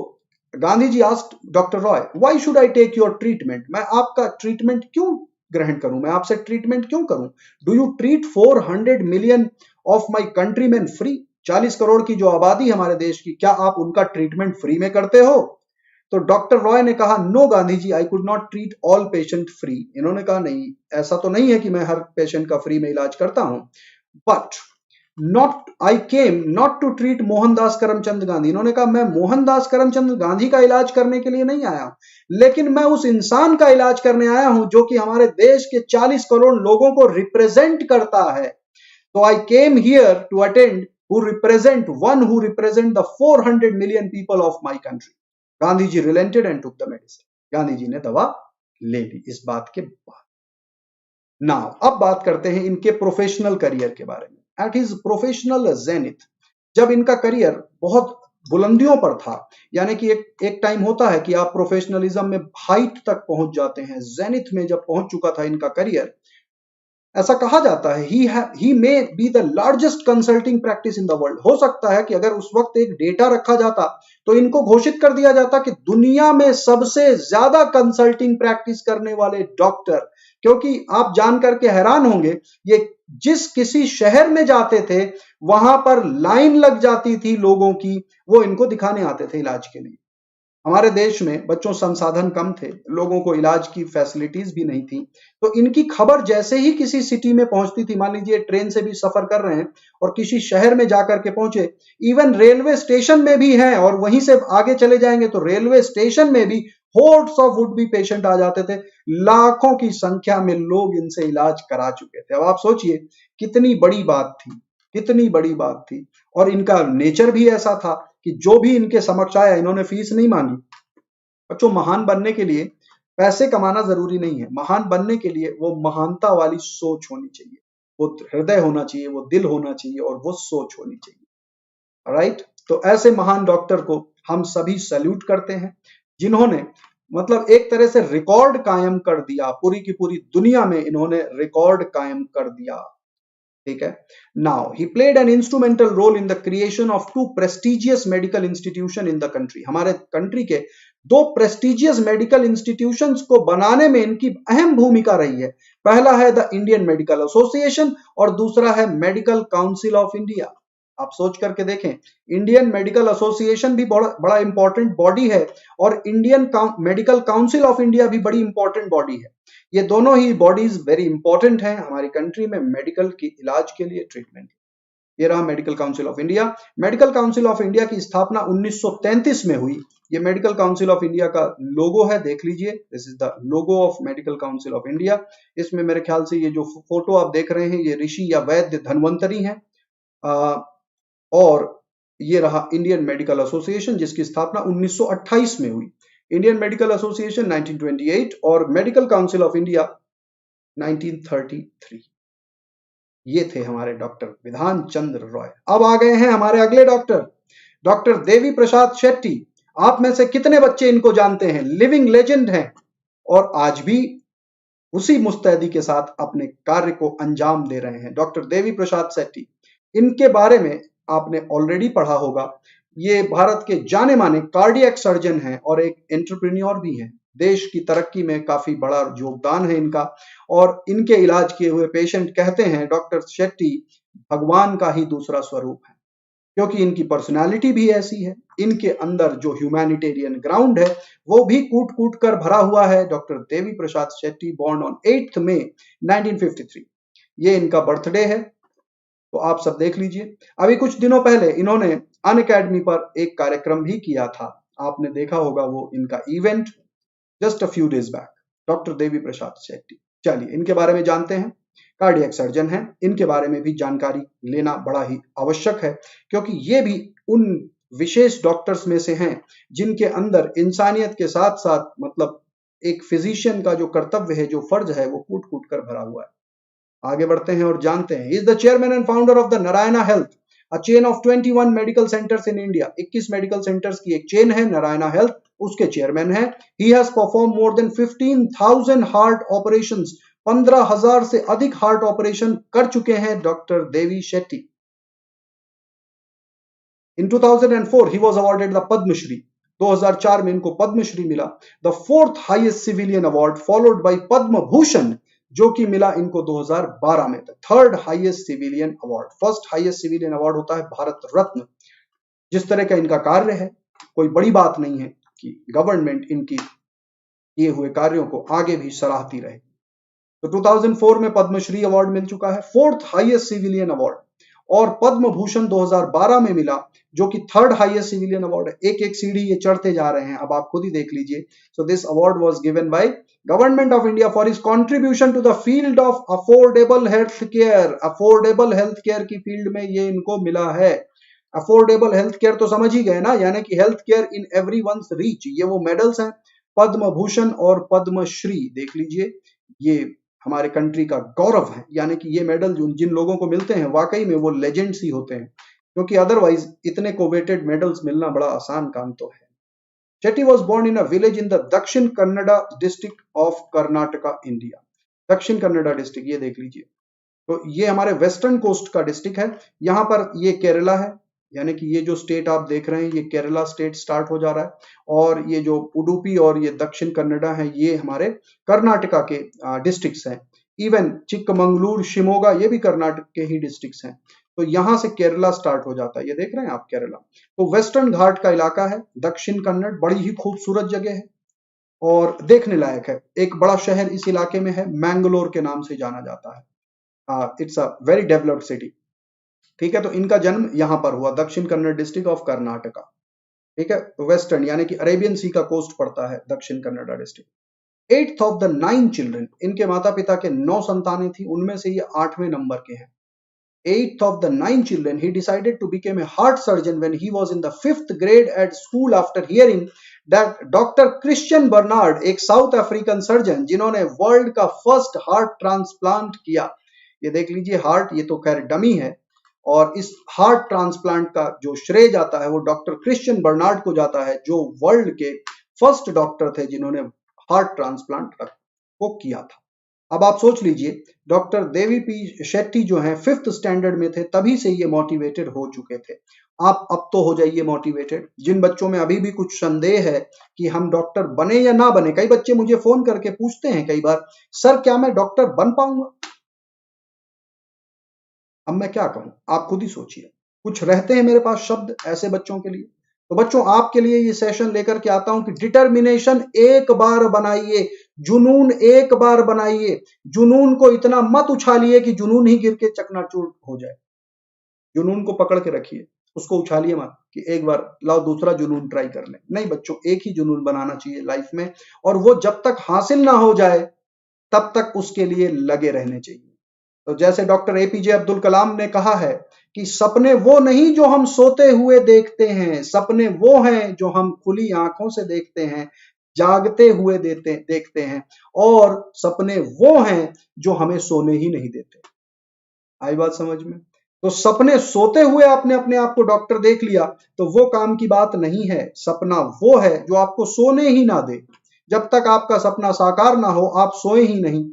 Speaker 1: Gandhi ji asked doctor Roy, why should I take your treatment. मैं आपका ट्रीटमेंट क्यों ग्रहण करूं, मैं आपसे ट्रीटमेंट क्यों करूं। Do you treat 400 million of my countryman free. 40 crore की जो आबादी हमारे देश की, क्या आप उनका ट्रीटमेंट फ्री में करते हो। तो डॉक्टर रॉय ने कहा, no Gandhi ji, I could not treat all patient free. इन्होंने कहा, नहीं, ऐसा तो नहीं है कि मैं हर पेशेंट का फ्री में इलाज करता हूं, but not I came not to treat Mohandas Karamchand Gandhi. इन्होंने कहा, मैं मोहनदास करमचंद गांधी का इलाज करने के लिए नहीं आया, लेकिन मैं उस इंसान का इलाज करने आया हूं जो कि हमारे देश के 40 करोड़ लोगों को रिप्रेजेंट करता है। So I came here to attend one who represent the 400 million people of my country. Gandhi ji relented and took the medicine. Gandhi ji ने दवा ले ली इस बात के बाद। नाउ अब बात करते हैं इनके प्रोफेशनल करियर के बारे में। एट हिज प्रोफेशनल जेनिथ, जब इनका करियर बहुत बुलंदियों पर था, यानी कि एक टाइम होता है कि आप प्रोफेशनलिज्म में हाइट तक पहुंच जाते हैं, जेनिथ में जब पहुंच चुका था इनका करियर, ऐसा कहा जाता है he may be the largest consulting practice in the world. हो सकता है कि अगर उस वक्त एक डेटा रखा जाता तो इनको घोषित कर दिया जाता कि दुनिया में सबसे ज्यादा कंसल्टिंग प्रैक्टिस करने वाले डॉक्टर। क्योंकि आप जान करके हैरान होंगे, ये जिस किसी शहर में जाते थे वहां पर लाइन लग जाती थी लोगों की, वो इनको दिखाने आते थे इलाज के लिए। हमारे देश में बच्चों संसाधन कम थे, लोगों को इलाज की फैसिलिटीज भी नहीं थी, तो इनकी खबर जैसे ही किसी सिटी में पहुंचती थी, मान लीजिए ट्रेन से भी सफर कर रहे हैं और किसी शहर में जाकर के पहुंचे, इवन रेलवे स्टेशन में भी हैं और वहीं से आगे चले जाएंगे तो रेलवे स्टेशन में भी hordes of would be patient आ जाते थे। लाखों की संख्या में लोग इनसे इलाज करा चुके थे। अब आप सोचिए कितनी बड़ी बात थी, कितनी बड़ी बात थी। और इनका नेचर भी ऐसा था कि जो भी इनके समक्ष आया, इन्होंने फीस नहीं मांगी। बच्चों, महान बनने के लिए पैसे कमाना जरूरी नहीं है। महान बनने के लिए वो महानता वाली सोच होनी चाहिए, वो हृदय होना चाहिए, वो दिल होना चाहिए और वो सोच होनी चाहिए। राइट? तो ऐसे महान डॉक्टर को हम सभी सैल्यूट करते हैं, जिन्होंने मतलब एक तरह से रिकॉर्ड कायम कर दिया, पूरी की पूरी दुनिया में इन्होंने रिकॉर्ड कायम कर दिया। ठीक है। Now he played an instrumental role in the creation of 2 prestigious medical institution in the country. हमारे कंट्री के 2 प्रेस्टिजियस मेडिकल इंस्टीट्यूशंस को बनाने में इनकी अहम भूमिका रही है। पहला है द इंडियन मेडिकल एसोसिएशन और दूसरा है मेडिकल काउंसिल ऑफ इंडिया। आप सोच करके देखें, इंडियन मेडिकल एसोसिएशन भी बड़ा बड़ा इंपॉर्टेंट बॉडी है और Indian medical council of India भी बड़ी इंपॉर्टेंट बॉडी है। ये दोनों ही बॉडीज वेरी इंपॉर्टेंट हैं हमारी कंट्री में मेडिकल की इलाज के लिए, ट्रीटमेंट। ये रहा medical council of India. Medical council of India की स्थापना 1933 में हुई। ये मेडिकल काउंसिल ऑफ इंडिया का लोगो है, देख लीजिए, this is the logo of medical council of India. इसमें मेरे ख्याल से ये जो फोटो आप देख रहे हैं ये ऋषि या वैद्य धन्वंतरी हैं। और ये रहा इंडियन मेडिकल एसोसिएशन जिसकी स्थापना 1928 में हुई। इंडियन मेडिकल एसोसिएशन 1928 और मेडिकल काउंसिल ऑफ इंडिया 1933। ये थे हमारे डॉक्टर विधान चंद्र रॉय। अब आ गए हैं हमारे अगले डॉक्टर, डॉक्टर देवी प्रसाद शेट्टी। आप में से कितने बच्चे इनको जानते हैं? लिविंग लेजेंड हैं और आज भी उसी मुस्तैदी के साथ अपने कार्य को अंजाम दे रहे हैं, डॉक्टर देवी प्रसाद शेट्टी। इनके बारे में आपने ऑलरेडी पढ़ा होगा। ये भारत के जाने माने कार्डियक सर्जन हैं और एक एंटरप्रेन्योर भी हैं। देश की तरक्की में काफी बड़ा योगदान है इनका और इनके इलाज किए हुए पेशेंट कहते हैं डॉक्टर शेट्टी भगवान का ही दूसरा स्वरूप है, क्योंकि इनकी पर्सनालिटी भी ऐसी है। इनके अंदर जो ह्यूमैनिटेरियन ग्राउंड है वो भी कूट कूट कर भरा हुआ है। Doctor Devi Prasad Shetty born on 8 मई 1953। ये इनका बर्थडे है, तो आप सब देख लीजिए। अभी कुछ दिनों पहले इन्होंने अन अकेडमी पर एक कार्यक्रम भी किया था, आपने देखा होगा वो इनका event, just a few days back. Doctor Devi Prasad Shetty, चलिए इनके बारे में जानते हैं। कार्डियक सर्जन हैं, इनके बारे में भी जानकारी लेना बड़ा ही आवश्यक है, क्योंकि ये भी उन विशेष डॉक्टर्स में से हैं जिनके अंदर इंसानियत के साथ साथ मतलब एक फिजिशियन का जो कर्तव्य है, जो फर्ज है, वो कूट कूट कर भरा हुआ है। आगे बढ़ते हैं और जानते हैं। Is the chairman and founder of the Narayana health, a chain of 21 medical centres in India. 21 medical centres की एक चेन है नारायणा हेल्थ, उसके चेयरमैन है। He has perform more than 15,000 heart operations, 15,000 से अधिक हार्ट ऑपरेशन कर चुके हैं doctor Devi Shetty. In 2004 he was awarded the Padmashri. 2004 में इनको पद्मश्री मिला, the fourth highest civilian award, followed by Padma Bhushan, जो कि मिला इनको 2012 में। Third highest civilian award, first highest civilian award होता है भारत रत्न। जिस तरह का इनका कार्य है, कोई बड़ी बात नहीं है कि गवर्नमेंट इनकी किए हुए कार्यों को आगे भी सराहती रहे। तो 2004 में पद्मश्री अवार्ड मिल चुका है, फोर्थ हाईएस्ट सिविलियन अवार्ड, और पद्म भूषण 2012 में मिला, जो कि थर्ड हाईएस्ट सिविलियन अवार्ड है। एक एक सीढ़ी ये चढ़ते जा रहे हैं, अब आप खुद ही देख लीजिए। So this award was given by government of India for his contribution to the field of affordable health care. Affordable health care की फील्ड में ये इनको मिला है। अफोर्डेबल हेल्थ केयर तो समझ ही गए ना, यानी कि हेल्थ केयर इन एवरीवन्स रीच। ये वो मेडल्स हैं, पद्म भूषण और पद्मश्री, देख लीजिए, ये हमारे कंट्री का गौरव है। यानी कि ये मेडल जिन लोगों को मिलते हैं वाकई में वो लेजेंड्स ही होते हैं, क्योंकि अदरवाइज इतने कोवेटेड मेडल्स मिलना बड़ा आसान काम तो है। Shetty was born in a village in the Dakshina Kannada district of Karnataka, India. Dakshina Kannada district, ये देख लीजिए, तो ये हमारे वेस्टर्न कोस्ट का डिस्ट्रिक्ट है। यहाँ पर ये केरला है, यानी कि ये जो स्टेट आप देख रहे हैं ये केरला स्टेट स्टार्ट हो जा रहा है, और ये जो उडुपी और ये दक्षिण कन्नड़ा है ये हमारे कर्नाटका के डिस्ट्रिक्ट्स हैं। इवन चिक्कमंगलुरु, शिमोगा, ये भी कर्नाटक के ही डिस्ट्रिक्ट्स हैं। तो यहाँ से केरला स्टार्ट हो जाता है, ये देख रहे हैं आप केरला। तो वेस्टर्न घाट का इलाका है दक्षिण कन्नड़, बड़ी ही खूबसूरत जगह है और देखने लायक है। एक बड़ा शहर इस इलाके में है, मैंगलोर के नाम से जाना जाता है। It's a very developed city. ठीक है, तो इनका जन्म यहां पर हुआ, दक्षिण कन्नड़ डिस्ट्रिक्ट ऑफ कर्नाटका। ठीक है, वेस्टर्न यानी कि अरेबियन सी का कोस्ट पड़ता है दक्षिण Kannada district. 8th of the 9 children, इनके माता पिता के 9 संतानें थी, उनमें से ये 8वें नंबर के हैं। 8th of the 9 children, he decided to become a heart surgeon when he was in the 5th grade at school after hearing that Dr. Christian Bernard, एक साउथ अफ्रीकन सर्जन जिन्होंने वर्ल्ड का फर्स्ट हार्ट ट्रांसप्लांट किया, ये देख लीजिए हार्ट, ये तो खैर डमी है, और इस हार्ट ट्रांसप्लांट का जो श्रेय जाता है वो डॉक्टर क्रिश्चियन बर्नार्ड को जाता है, जो वर्ल्ड के फर्स्ट डॉक्टर थे जिन्होंने हार्ट ट्रांसप्लांट को किया था। अब आप सोच लीजिए, डॉक्टर देवी पी शेट्टी जो हैं 5th स्टैंडर्ड में थे तभी से ये मोटिवेटेड हो चुके थे। आप अब तो हो जाइए मोटिवेटेड। जिन बच्चों में अभी भी कुछ संदेह है कि हम डॉक्टर बने या ना बने, कई बच्चे मुझे फोन करके पूछते हैं कई बार, सर क्या मैं डॉक्टर बन पाऊंगा? अब मैं क्या कहूं, आप खुद ही सोचिए। कुछ रहते हैं मेरे पास शब्द ऐसे बच्चों के लिए। तो बच्चों, आपके लिए ये सेशन लेकर के आता हूं कि डिटर्मिनेशन एक बार बनाइए, जुनून एक बार बनाइए। जुनून को इतना मत उछालिए कि जुनून ही गिर के चकनाचूर हो जाए। जुनून को पकड़ के रखिए, उसको उछालिए मत कि एक बार लाओ दूसरा जुनून ट्राई कर ले। नहीं बच्चों, एक ही जुनून बनाना चाहिए लाइफ में, और वो जब तक हासिल ना हो जाए तब तक उसके लिए लगे रहने चाहिए। तो जैसे डॉक्टर एपीजे अब्दुल कलाम ने कहा है कि सपने वो नहीं जो हम सोते हुए देखते हैं, सपने वो हैं जो हम खुली आंखों से देखते हैं, जागते हुए देखते हैं, और सपने वो हैं जो हमें सोने ही नहीं देते। आई बात समझ में? तो सपने सोते हुए आपने अपने आप को डॉक्टर देख लिया तो वो काम की बात नहीं है। सपना वो है जो आपको सोने ही ना दे। जब तक आपका सपना साकार ना हो आप सोए ही नहीं।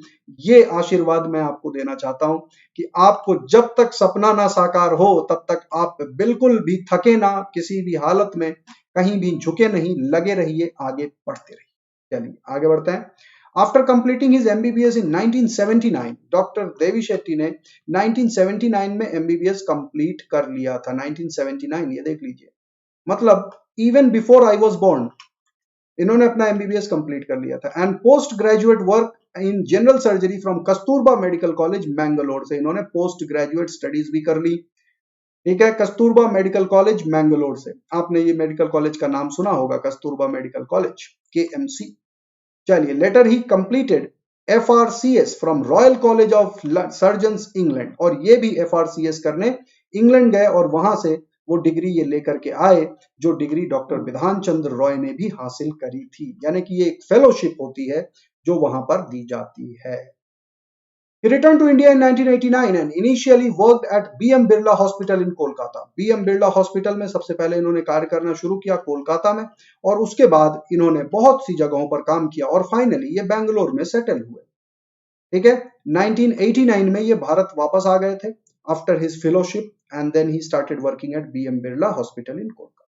Speaker 1: ये आशीर्वाद मैं आपको देना चाहता हूं कि आपको जब तक सपना ना साकार हो तब तक आप बिल्कुल भी थके ना, किसी भी हालत में कहीं भी झुके नहीं, लगे रहिए, आगे बढ़ते रहिए। चलिए आगे बढ़ते हैं। After completing his MBBS in 1979, doctor Devi Shetty ने 1979 में MBBS कंप्लीट कर लिया था। 1979, ये देख लीजिए, मतलब even before I was born इन्होंने अपना MBBS कंप्लीट कर लिया था। And post graduate work in general surgery from Kasturba medical college Mangalore से इन्होंने पोस्ट ग्रेजुएट स्टडीज भी कर ली। ठीक है, कस्तूरबा मेडिकल कॉलेज मैंगलोर से। आपने ये मेडिकल कॉलेज का नाम सुना होगा, कस्तूरबा मेडिकल कॉलेज, KMC। चलिए, later he completed FRCS from royal college of surgeons England, और ये भी FRCS करने इंग्लैंड गए और वहां से वो डिग्री ये लेकर के आए, जो डिग्री डॉक्टर विधान चंद्र रॉय ने भी हासिल करी थी। यानी कि ये एक फेलोशिप होती है जो वहां पर दी जाती है। He returned to India in 1989 and initially worked at BM Birla Hospital in Kolkata. BM Birla Hospital में सबसे पहले इन्होंने कार्य करना शुरू किया कोलकाता में, और उसके बाद इन्होंने बहुत सी जगहों पर काम किया और फाइनली ये बेंगलोर में सेटल हुए। ठीक है, 1989 में ये भारत वापस आ गए थे after his fellowship, and then he started working at BM Birla Hospital in Kolkata.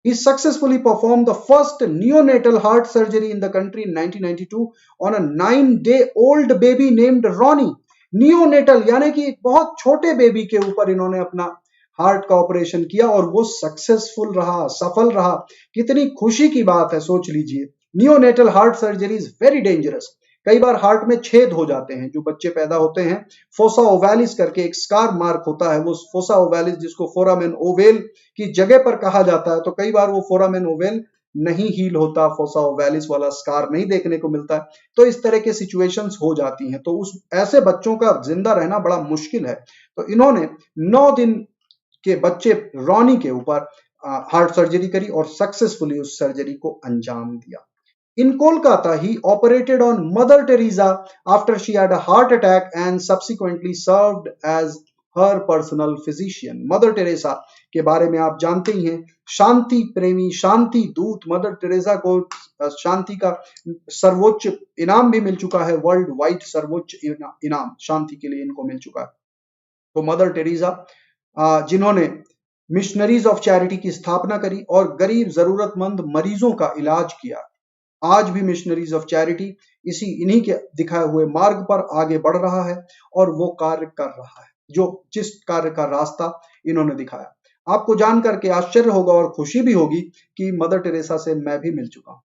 Speaker 1: He successfully performed the first neonatal heart surgery in the country in 1992 on a 9-day-old baby named Ronnie. Neonatal यानी कि एक बहुत छोटे बेबी के ऊपर इन्होंने अपना हार्ट का ऑपरेशन किया और वो सक्सेसफुल रहा, सफल रहा। कितनी खुशी की बात है, सोच लीजिए। Neonatal heart surgery is very dangerous. कई बार हार्ट में छेद हो जाते हैं, जो बच्चे पैदा होते हैं फोसा ओवैलिस करके एक स्कार मार्क होता है, वो फोसा ओवैलिस जिसको फोरामेन ओवेल की जगह पर कहा जाता है, तो कई बार वो फोरामेन ओवेल नहीं हील होता, फोसा ओवैलिस वाला स्कार नहीं देखने को मिलता है, तो इस तरह के सिचुएशंस हो जाती हैं। तो उस ऐसे बच्चों का जिंदा रहना बड़ा मुश्किल है। तो इन्होंने 9 दिन के बच्चे रॉनी के ऊपर हार्ट सर्जरी करी और सक्सेसफुली उस सर्जरी को अंजाम दिया। In Kolkata, he operated on Mother Teresa after she had a heart attack and subsequently served as her personal physician. Mother Teresa के बारे में आप जानते ही हैं, शांति प्रेमी, शांति दूत। मदर टेरेसा को शांति का सर्वोच्च इनाम भी मिल चुका है, वर्ल्ड वाइड सर्वोच्च इनाम शांति के लिए इनको मिल चुका है। तो मदर टेरेसा जिन्होंने मिशनरीज ऑफ चैरिटी की स्थापना करी और गरीब जरूरतमंद मरीजों का इलाज किया। आज भी मिशनरीज ऑफ चैरिटी इन्हीं के दिखाए हुए मार्ग पर आगे बढ़ रहा है और वो कार्य कर रहा है, जो जिस कार्य का रास्ता इन्होंने दिखाया। आपको जान करके आश्चर्य होगा और खुशी भी होगी कि मदर टेरेसा से मैं भी मिल चुका हूं।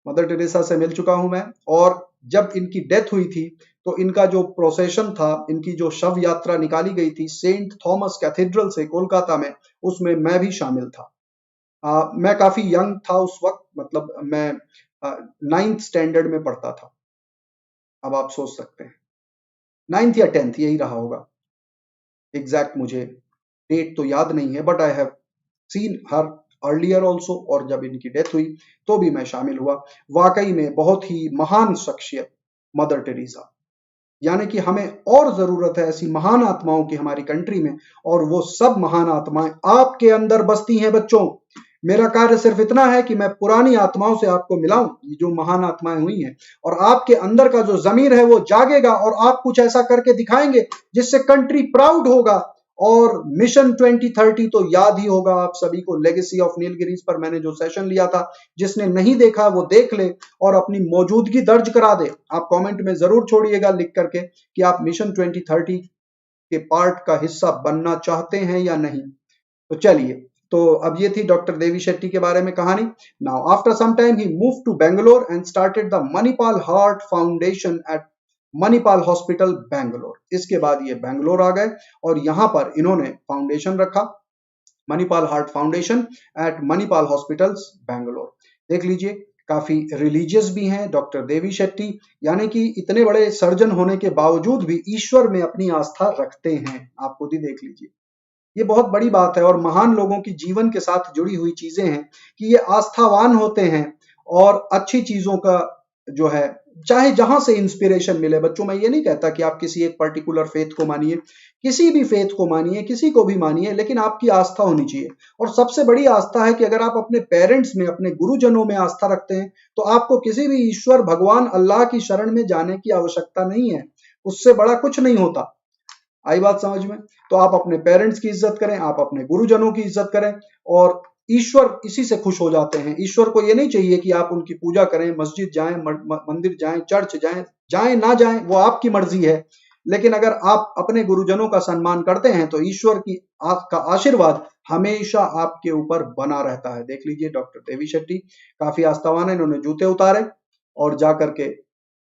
Speaker 1: मदर टेरेसा से मिल चुका हूं मैं, और जब इनकी डेथ हुई थी तो इनका जो प्रोसेशन था, इनकी जो शव यात्रा निकाली गई थी सेंट थॉमस कैथेड्रल से कोलकाता में, उसमें मैं भी शामिल था। मैं काफी यंग था उस वक्त, मतलब मैं 9th स्टैंडर्ड में पढ़ता था। अब आप सोच सकते हैं, 9th या 10th यही रहा होगा, एग्जैक्ट मुझे डेट तो याद नहीं है, but I have seen her earlier also, और जब इनकी डेथ हुई तो भी मैं शामिल हुआ। वाकई में बहुत ही महान शख्सियत मदर टेरेसा, यानी कि हमें और जरूरत है ऐसी महान आत्माओं की हमारी कंट्री में, और वो सब महान आत्माएं आपके अंदर बसती हैं बच्चों। मेरा कार्य सिर्फ इतना है कि मैं पुरानी आत्माओं से आपको मिलाऊं, ये जो महान आत्माएं हुई हैं, और आपके अंदर का जो जमीर है वो जागेगा और आप कुछ ऐसा करके दिखाएंगे जिससे कंट्री प्राउड होगा। और मिशन 2030 तो याद ही होगा आप सभी को, लेगेसी ऑफ नीलगिरीज पर मैंने जो सेशन लिया था, जिसने नहीं देखा वो देख ले और अपनी मौजूदगी दर्ज करा दे। आप कमेंट में जरूर छोड़िएगा लिख करके कि आप मिशन 2030 के पार्ट का हिस्सा बनना चाहते हैं या नहीं। तो चलिए, तो अब ये थी डॉक्टर देवी शेट्टी के बारे में कहानी। Now after some time he move to Bangalore and started the Manipal heart foundation at Manipal hospital Bangalore. इसके बाद ये बेंगलोर आ गए और यहाँ पर इन्होंने फाउंडेशन रखा, Manipal heart foundation at Manipal hospitals Bangalore. देख लीजिए, काफी रिलीजियस भी हैं डॉक्टर देवी शेट्टी, यानी कि इतने बड़े सर्जन होने के बावजूद भी ईश्वर में अपनी आस्था रखते हैं। आप खुद ही देख लीजिए, ये बहुत बड़ी बात है और महान लोगों की जीवन के साथ जुड़ी हुई चीजें हैं कि ये आस्थावान होते हैं और अच्छी चीजों का जो है, चाहे जहां से इंस्पिरेशन मिले। बच्चों, मैं ये नहीं कहता कि आप किसी एक पर्टिकुलर फेथ को मानिए, किसी भी फेथ को मानिए, किसी को भी मानिए, लेकिन आपकी आस्था होनी चाहिए। और सबसे बड़ी आस्था है कि अगर आप अपने पेरेंट्स में, अपने गुरुजनों में आस्था रखते हैं तो आपको किसी भी ईश्वर, भगवान, अल्लाह की शरण में जाने की आवश्यकता नहीं है। उससे बड़ा कुछ नहीं होता। आई बात समझ में? तो आप अपने पेरेंट्स की इज्जत करें, आप अपने गुरुजनों की इज्जत करें और ईश्वर इसी से खुश हो जाते हैं। ईश्वर को ये नहीं चाहिए कि आप उनकी पूजा करें, मस्जिद जाएं, मंदिर जाएं, चर्च जाएं, जाएं ना जाएं वो आपकी मर्जी है। लेकिन अगर आप अपने गुरुजनों का सम्मान करते हैं तो ईश्वर की आपका आशीर्वाद हमेशा आपके ऊपर बना रहता है। देख लीजिए, डॉक्टर देवी शेट्टी काफी आस्थावान है। इन्होंने जूते उतारे और जा करके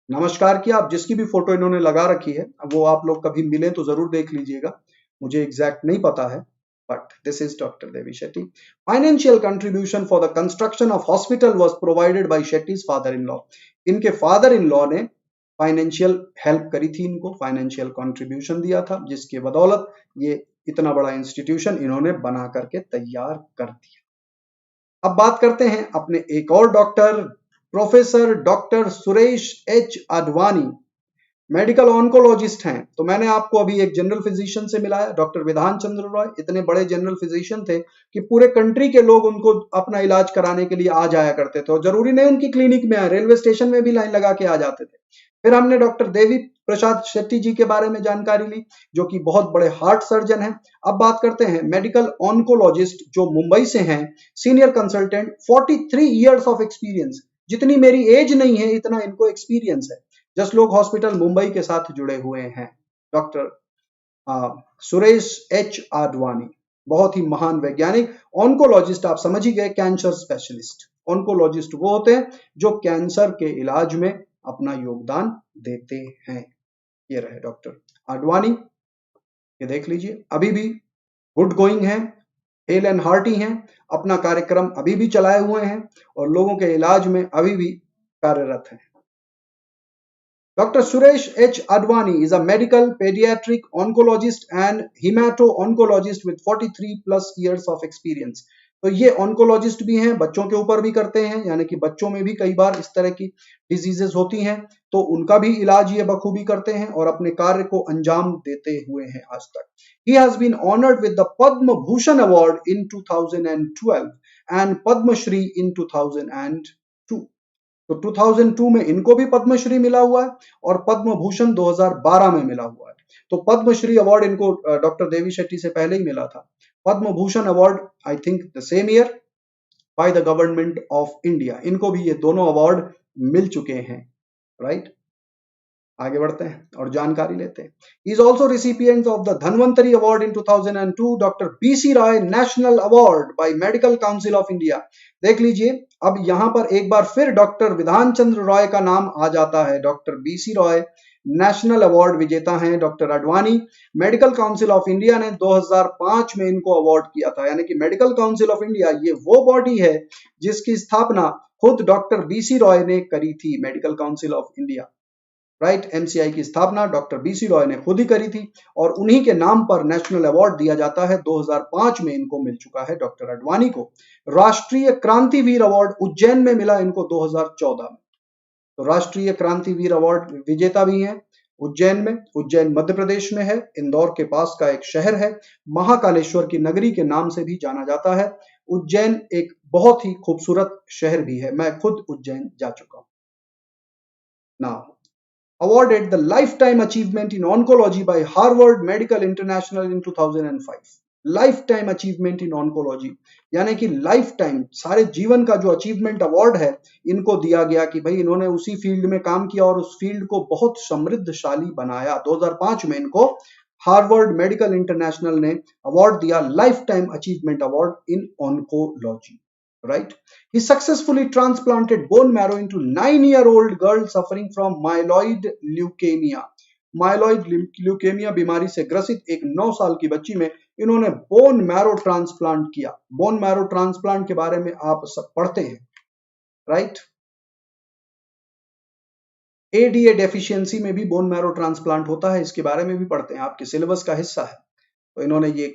Speaker 1: नमस्कार किया। आप जिसकी भी फोटो इन्होंने लगा रखी है वो आप लोग कभी मिले तो जरूर देख लीजिएगा, मुझे एग्जैक्ट नहीं पता है, but this is doctor Devi Shetty. Financial contribution for the construction of hospital was provided by Shetty's father in law. इनके फादर इन लॉ ने फाइनेंशियल हेल्प करी थी, इनको फाइनेंशियल कंट्रीब्यूशन दिया था, जिसके बदौलत ये इतना बड़ा इंस्टीट्यूशन इन्होंने बना करके तैयार कर दिया। अब बात करते हैं अपने एक और doctor, professor doctor Suresh H Advani. Medical oncologist हैं। तो मैंने आपको अभी एक जनरल फिजिशियन से मिलाया, डॉक्टर विधान चंद्र रॉय। इतने बड़े जनरल फिजिशियन थे कि पूरे कंट्री के लोग उनको अपना इलाज कराने के लिए आ जाया करते थे और जरूरी नहीं उनकी क्लिनिक में आए, रेलवे स्टेशन में भी लाइन लगा के आ जाते थे। फिर हमने डॉक्टर देवी प्रसाद शेट्टी जी के बारे में जानकारी ली, जो कि बहुत बड़े हार्ट सर्जन हैं। अब बात करते हैं मेडिकल ऑन्कोलॉजिस्ट जो मुंबई से हैं, senior consultant, 43 years of experience. जितनी मेरी एज नहीं है इतना इनको एक्सपीरियंस है। जसलोक हॉस्पिटल मुंबई के साथ जुड़े हुए हैं डॉक्टर सुरेश एच आडवाणी, बहुत ही महान वैज्ञानिक। ऑन्कोलॉजिस्ट आप समझ ही गए, कैंसर स्पेशलिस्ट। ऑन्कोलॉजिस्ट वो होते हैं जो कैंसर के इलाज में अपना योगदान देते हैं। ये रहे डॉक्टर आडवाणी, ये देख लीजिए, अभी भी गुड गोइंग है, हेल एंड हार्टी हैं, अपना कार्यक्रम अभी भी चलाए हुए हैं और लोगों के इलाज में अभी भी कार्यरत हैं। Dr. Suresh H. Advani is a medical pediatric oncologist and hemato-oncologist with 43 plus years of experience. तो ये ऑन्कोलॉजिस्ट भी हैं, बच्चों के ऊपर भी करते हैं, यानी कि बच्चों में भी कई बार इस तरह की डिजीजेस होती हैं तो उनका भी इलाज ये बखूबी करते हैं और अपने कार्य को अंजाम देते हुए हैं आज तक। He has been honored with the Padma Bhushan Award in 2012 and Padma Shri in 2002. तो 2002 में इनको भी पद्मश्री मिला हुआ है और पद्म भूषण 2012 में मिला हुआ है। तो पद्मश्री अवार्ड इनको डॉक्टर देवी शेट्टी से पहले ही मिला था। Padma Bhushan award I think the same year by the government of India. इनको भी ये दोनों अवार्ड मिल चुके हैं, राइट। आगे बढ़ते हैं और जानकारी लेते हैं। Is also recipient of the Dhanvantari award in 2002, doctor BC Roy national award bye medical council of India. देख लीजिए, अब यहां पर एक बार फिर डॉक्टर विधान चंद्र रॉय का नाम आ जाता है। Doctor BC Roy national award विजेता हैं। Doctor Advani, medical council of India ने 2005 में इनको अवार्ड किया था, यानी कि मेडिकल काउंसिल ऑफ इंडिया ये वो बॉडी है जिसकी स्थापना खुद डॉक्टर बीसी रॉय ने करी थी। Medical council of India, right, MCI की स्थापना डॉक्टर बीसी रॉय ने खुद ही करी थी और उन्हीं के नाम पर नेशनल अवार्ड दिया जाता है। 2005 में इनको मिल चुका है डॉक्टर आडवाणी को। राष्ट्रीय क्रांतिवीर अवार्ड उज्जैन में मिला इनको 2014 में। तो राष्ट्रीय क्रांतिवीर अवार्ड विजेता भी हैं उज्जैन में। उज्जैन मध्य प्रदेश में है, इंदौर के पास का एक शहर है, महाकालेश्वर की नगरी के नाम से भी जाना जाता है। उज्जैन एक बहुत ही खूबसूरत शहर भी है, मैं खुद उज्जैन जा चुका हूं। Now awarded the lifetime achievement in oncology by Harvard Medical International in 2005। Life achievement in oncology, यानी कि लाइफ टाइम, सारे जीवन का जो अचीवमेंट अवार्ड है इनको दिया गया कि भाई इन्होंने उसी फील्ड में काम किया और उस फील्ड को बहुत समृद्धशाली बनाया। 2005 में इनको हार्वर्ड मेडिकल इंटरनेशनल ने अवार्ड दिया, life time achievement award in oncology, right? He successfully transplanted bone marrow into 9-year-old girl suffering from myeloid leukemia. Myeloid leukaemia बीमारी से ग्रसित एक 9 साल की बच्ची में इन्होंने बोन मैरो ट्रांसप्लांट किया। बोन मैरो ट्रांसप्लांट के बारे में आप सब पढ़ते हैं, राइट? एडीए डेफिशिएंसी में भी बोन मैरो ट्रांसप्लांट होता है, इसके बारे में भी पढ़ते हैं, आपके सिलेबस का हिस्सा है। तो इन्होंने ये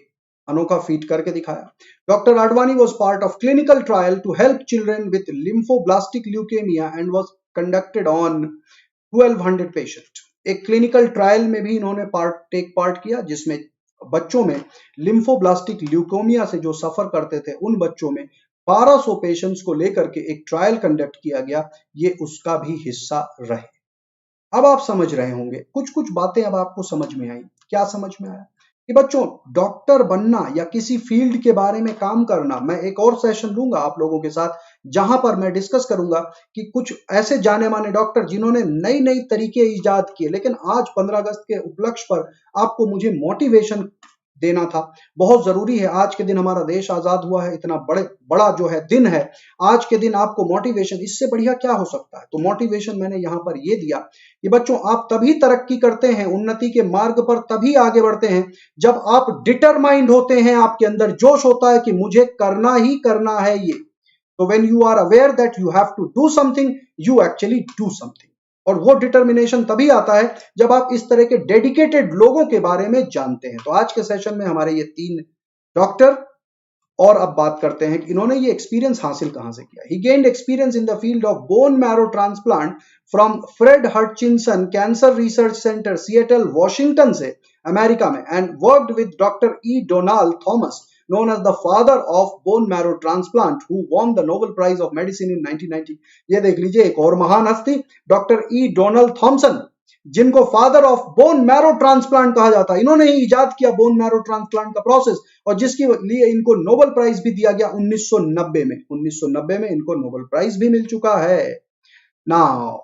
Speaker 1: अनोखा फीट करके दिखाया। Doctor Advani was part of clinical trial to help children with lymphoblastic leukaemia and was conducted on 1200 patient. एक क्लिनिकल ट्रायल में भी इन्होंने पार्ट किया, जिसमें बच्चों में लिम्फोब्लास्टिक ल्यूकेमिया से जो सफर करते थे उन बच्चों में 1200 पेशेंट्स को लेकर के एक ट्रायल कंडक्ट किया गया, ये उसका भी हिस्सा रहे। अब आप समझ रहे होंगे, कुछ कुछ बातें अब आपको समझ में आई। क्या समझ में आया? कि बच्चों, डॉक्टर बनना या किसी फील्ड के बारे में काम करना, मैं एक और सेशन लूंगा आप लोगों के साथ जहां पर मैं डिस्कस करूंगा कि कुछ ऐसे जाने माने डॉक्टर जिन्होंने नई नई तरीके इजाद किए, लेकिन आज 15 अगस्त के उपलक्ष्य पर आपको मुझे मोटिवेशन देना था। बहुत जरूरी है, आज के दिन हमारा देश आजाद हुआ है, इतना बड़ा जो है दिन है, आज के दिन आपको मोटिवेशन, इससे बढ़िया क्या हो सकता है? तो मोटिवेशन मैंने यहां पर ये दिया कि बच्चों, आप तभी तरक्की करते हैं, उन्नति के मार्ग पर तभी आगे बढ़ते हैं जब आप डिटरमाइंड होते हैं, आपके अंदर जोश होता है कि मुझे करना ही करना है ये। तो when you are aware that you have to do something, you actually do something. और वो डिटर्मिनेशन तभी आता है जब आप इस तरह के डेडिकेटेड लोगों के बारे में जानते हैं। तो आज के सेशन में हमारे ये 3 डॉक्टर, और अब बात करते हैं कि इन्होंने ये एक्सपीरियंस हासिल कहां से किया। He gained experience in the field of bone marrow transplant from Fred Hutchinson cancer research centre, Seattle, Washington से, अमेरिका में, and worked with doctor E Donald Thomas, known as the father of bone marrow transplant, who won the Nobel Prize of Medicine in 1990। ये देख लीजिए, एक और महान हस्ती, डॉक्टर ई डोनाल्ड थॉमसन, जिनको father of bone marrow transplant कहा जाता है। इन्होंने ही इजाद किया बोन मैरो ट्रांसप्लांट का प्रोसेस, और जिसके लिए इनको नोबेल प्राइज भी दिया गया 1990 में। 1990 में इनको नोबेल प्राइज भी मिल चुका है। Now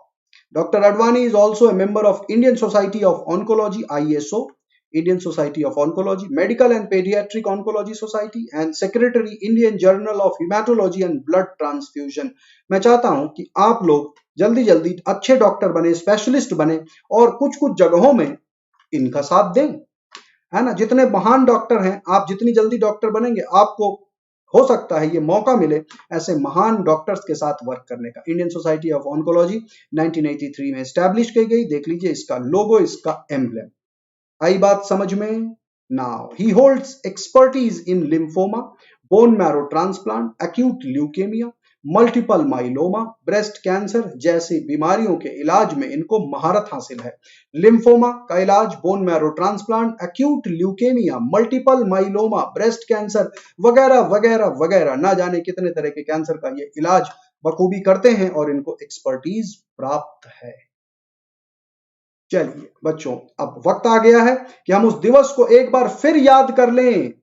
Speaker 1: doctor Advani is also a member of Indian society of oncology, ISO, Indian Society of Oncology, Medical and Pediatric Oncology Society, and Secretary Indian Journal of Hematology and Blood Transfusion। मैं चाहता हूं कि आप लोग जल्दी जल्दी अच्छे डॉक्टर बने, स्पेशलिस्ट बने, और कुछ कुछ जगहों में इनका साथ दें, है ना? जितने महान डॉक्टर हैं, आप जितनी जल्दी डॉक्टर बनेंगे, आपको हो सकता है ये मौका मिले ऐसे महान डॉक्टर्स के साथ वर्क करने का। इंडियन सोसाइटी ऑफ ऑन्कोलॉजी 1983 में स्टैब्लिश की गई। देख लीजिए इसका लोगो, इसका एम्ब्लेम। आई बात समझ में? Now he holds expertise in lymphoma, bone marrow transplant, acute leukaemia, multiple myeloma, breast cancer जैसी बीमारियों के इलाज में इनको महारत हासिल है। लिम्फोमा का इलाज, bone marrow transplant, acute leukaemia, multiple myeloma, breast cancer वगैरह वगैरह वगैरह, ना जाने कितने तरह के कैंसर का ये इलाज बखूबी करते हैं और इनको एक्सपर्टीज प्राप्त है। चलिए बच्चों, अब वक्त आ गया है कि हम उस दिवस को एक बार फिर याद कर लें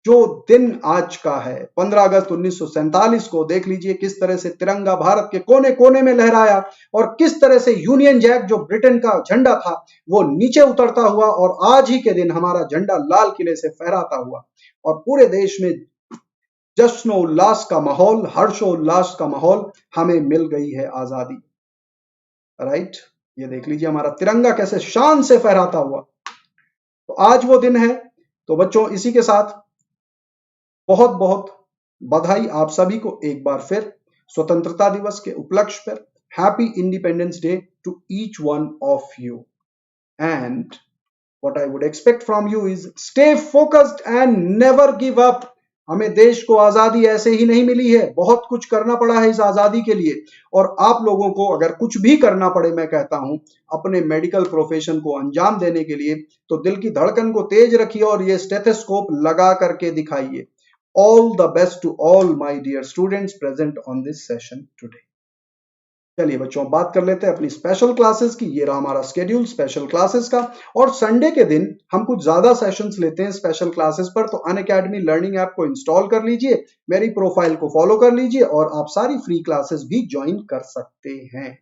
Speaker 1: जो दिन आज का है। 15 अगस्त 1947 को देख लीजिए किस तरह से तिरंगा भारत के कोने कोने में लहराया, और किस तरह से यूनियन जैक जो ब्रिटेन का झंडा था वो नीचे उतरता हुआ, और आज ही के दिन हमारा झंडा लाल किले से फहराता हुआ, और पूरे देश में जश्न-ओ-उल्लास का माहौल, हर्षोल्लास का माहौल, हमें मिल गई है आजादी। राइट? ये देख लीजिए हमारा तिरंगा कैसे शान से फहराता हुआ। तो आज वो दिन है। तो बच्चों, इसी के साथ बहुत बहुत बधाई आप सभी को एक बार फिर स्वतंत्रता दिवस के उपलक्ष्य पर। Happy independence day to each one of you, and what I would expect from you is stay focused and never give up। हमें देश को आजादी ऐसे ही नहीं मिली है, बहुत कुछ करना पड़ा है इस आजादी के लिए, और आप लोगों को अगर कुछ भी करना पड़े, मैं कहता हूं अपने मेडिकल प्रोफेशन को अंजाम देने के लिए, तो दिल की धड़कन को तेज रखिए और ये स्टेथोस्कोप लगा करके दिखाइए। All the best to all my dear students present on this session today. चलिए बच्चों, बात कर लेते हैं अपनी स्पेशल क्लासेस की। ये रहा हमारा स्केड्यूल स्पेशल क्लासेस का, और संडे के दिन हम कुछ ज्यादा सेशंस लेते हैं स्पेशल क्लासेस पर। तो अनअकैडमी लर्निंग ऐप को इंस्टॉल कर लीजिए, मेरी प्रोफाइल को फॉलो कर लीजिए, और आप सारी फ्री क्लासेस भी ज्वाइन कर सकते हैं।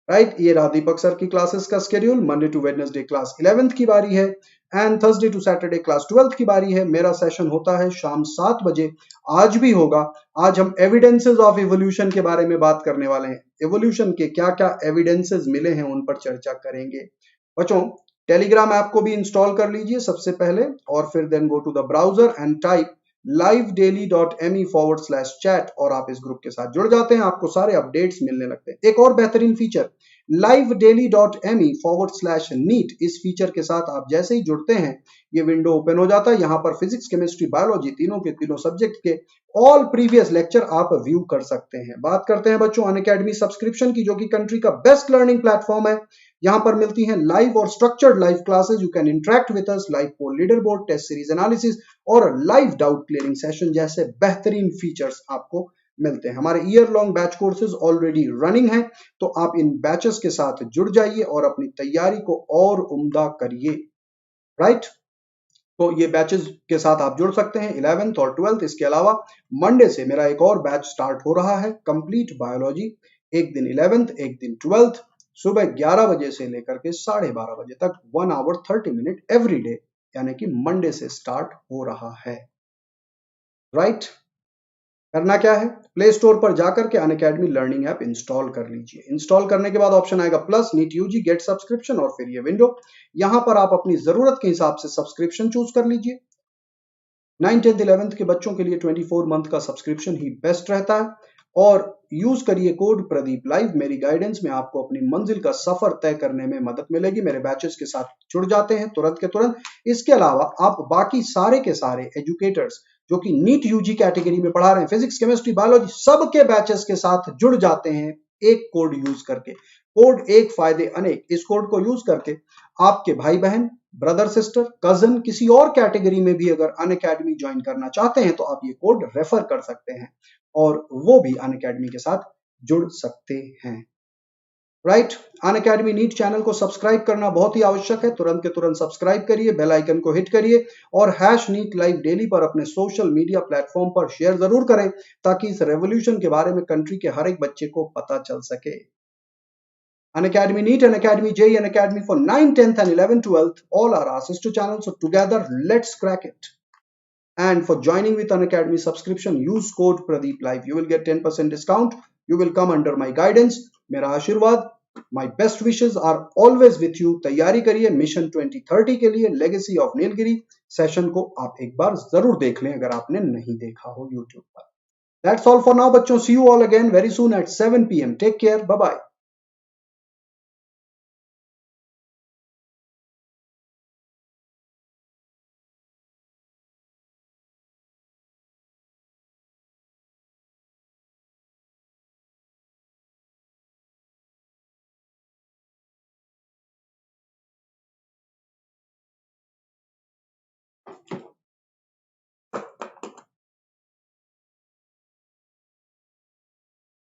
Speaker 1: राइट। ये रहा दीपक सर की क्लासेस का schedule. Monday to Wednesday class 11th की बारी है and Thursday to Saturday class 12th की बारी है। मेरा सेशन होता है शाम 7 बजे, आज भी होगा। आज हम एविडेंसेस ऑफ इवोल्यूशन के बारे में बात करने वाले हैं। इवोल्यूशन के क्या क्या एविडेंसेस मिले हैं उन पर चर्चा करेंगे। बच्चों, टेलीग्राम ऐप को भी इंस्टॉल कर लीजिए सबसे पहले, और फिर then go to the browser and type livedaily.me/chat और आप इस ग्रुप के साथ जुड़ जाते हैं। आपको सारे अपडेट्स मिलने लगते हैं। एक और बेहतरीन फीचर livedaily.me/neat, इस फीचर के साथ आप जैसे ही जुड़ते हैं ये विंडो ओपन हो जाता है। यहाँ पर फिजिक्स, केमिस्ट्री, बायोलॉजी तीनों के तीनों सब्जेक्ट के ऑल प्रीवियस लेक्चर आप व्यू कर सकते हैं। बात करते हैं बच्चों अनअकैडमी सब्सक्रिप्शन की, जो कि कंट्री का बेस्ट लर्निंग प्लेटफॉर्म है। यहाँ पर मिलती हैं लाइव और structured live classes. You can interact with us, live poll leader board, test series analysis और लाइव डाउट क्लियरिंग सेशन जैसे बेहतरीन फीचर्स आपको मिलते हैं। हमारे year long batch courses already running है, तो आप इन बैचेस के साथ जुड़ जाइए और अपनी तैयारी को और उम्दा करिए। राइट, तो ये बैचेस के साथ आप जुड़ सकते हैं 11th और 12th। इसके अलावा मंडे से मेरा एक और बैच स्टार्ट हो रहा है, कंप्लीट बायोलॉजी। एक दिन 11th, एक दिन 12th, सुबह 11 बजे से लेकर के 12:30 बजे तक 1 आवर 30 मिनट एवरी डे, यानी कि मंडे से स्टार्ट हो रहा है। राइट, करना क्या है, प्ले स्टोर पर जाकर के अनअकैडमी लर्निंग ऐप इंस्टॉल कर लीजिए। इंस्टॉल करने के बाद ऑप्शन आएगा plus, NEET UG, GATE subscription, और फिर ये विंडो। यहां पर आप अपनी जरूरत के हिसाब से सब्सक्रिप्शन चूज कर लीजिए। 9th 10th 11th के बच्चों के लिए 24 मंथ का सब्सक्रिप्शन ही बेस्ट रहता है। और यूज करिए कोड प्रदीप लाइव। मेरी गाइडेंस में आपको अपनी मंजिल का सफर तय करने में मदद मिलेगी। मेरे बैचेस के साथ जुड़ जाते हैं तुरंत के तुरंत। इसके अलावा आप बाकी सारे के सारे एजुकेटर्स जो कि नीट यूजी कैटेगरी में पढ़ा रहे हैं, फिजिक्स, केमिस्ट्री, बायोलॉजी, सबके बैचेस के साथ जुड़ जाते हैं एक कोड यूज करके। कोड एक फायदे अनेक। इस कोड को यूज करके आपके भाई बहन, ब्रदर सिस्टर, कजन, किसी और कैटेगरी में भी अगर अनअकैडमी ज्वाइन करना चाहते हैं तो आप ये कोड रेफर कर सकते हैं और वो भी अनअकैडमी के साथ जुड़ सकते हैं। राइट, अनअकैडमी नीट चैनल को सब्सक्राइब करना बहुत ही आवश्यक है। तुरंत के तुरंत सब्सक्राइब करिए, बेल आइकन को हिट करिए और #नीट लाइव डेली पर अपने सोशल मीडिया प्लेटफॉर्म पर शेयर जरूर करें, ताकि इस रेवोल्यूशन के बारे में कंट्री के हर एक बच्चे को पता चल सके। Unacademy NEET, Unacademy JEE, Unacademy for 9, 10th and 11, 12th, all are our sister channels. So together, let's crack it. And for joining with Unacademy subscription, use code Pradeep Live. You will get 10% discount. You will come under my guidance. मेरा आशीर्वाद, my best wishes are always with you. तैयारी करिए मिशन 2030 के लिए, लेगेसी ऑफ नीलगिरी सेशन को आप एक बार जरूर देख लें अगर आपने नहीं देखा हो YouTube पर। That's all for now, बच्चों. See you all again very soon at 7 PM. Take care. Bye bye.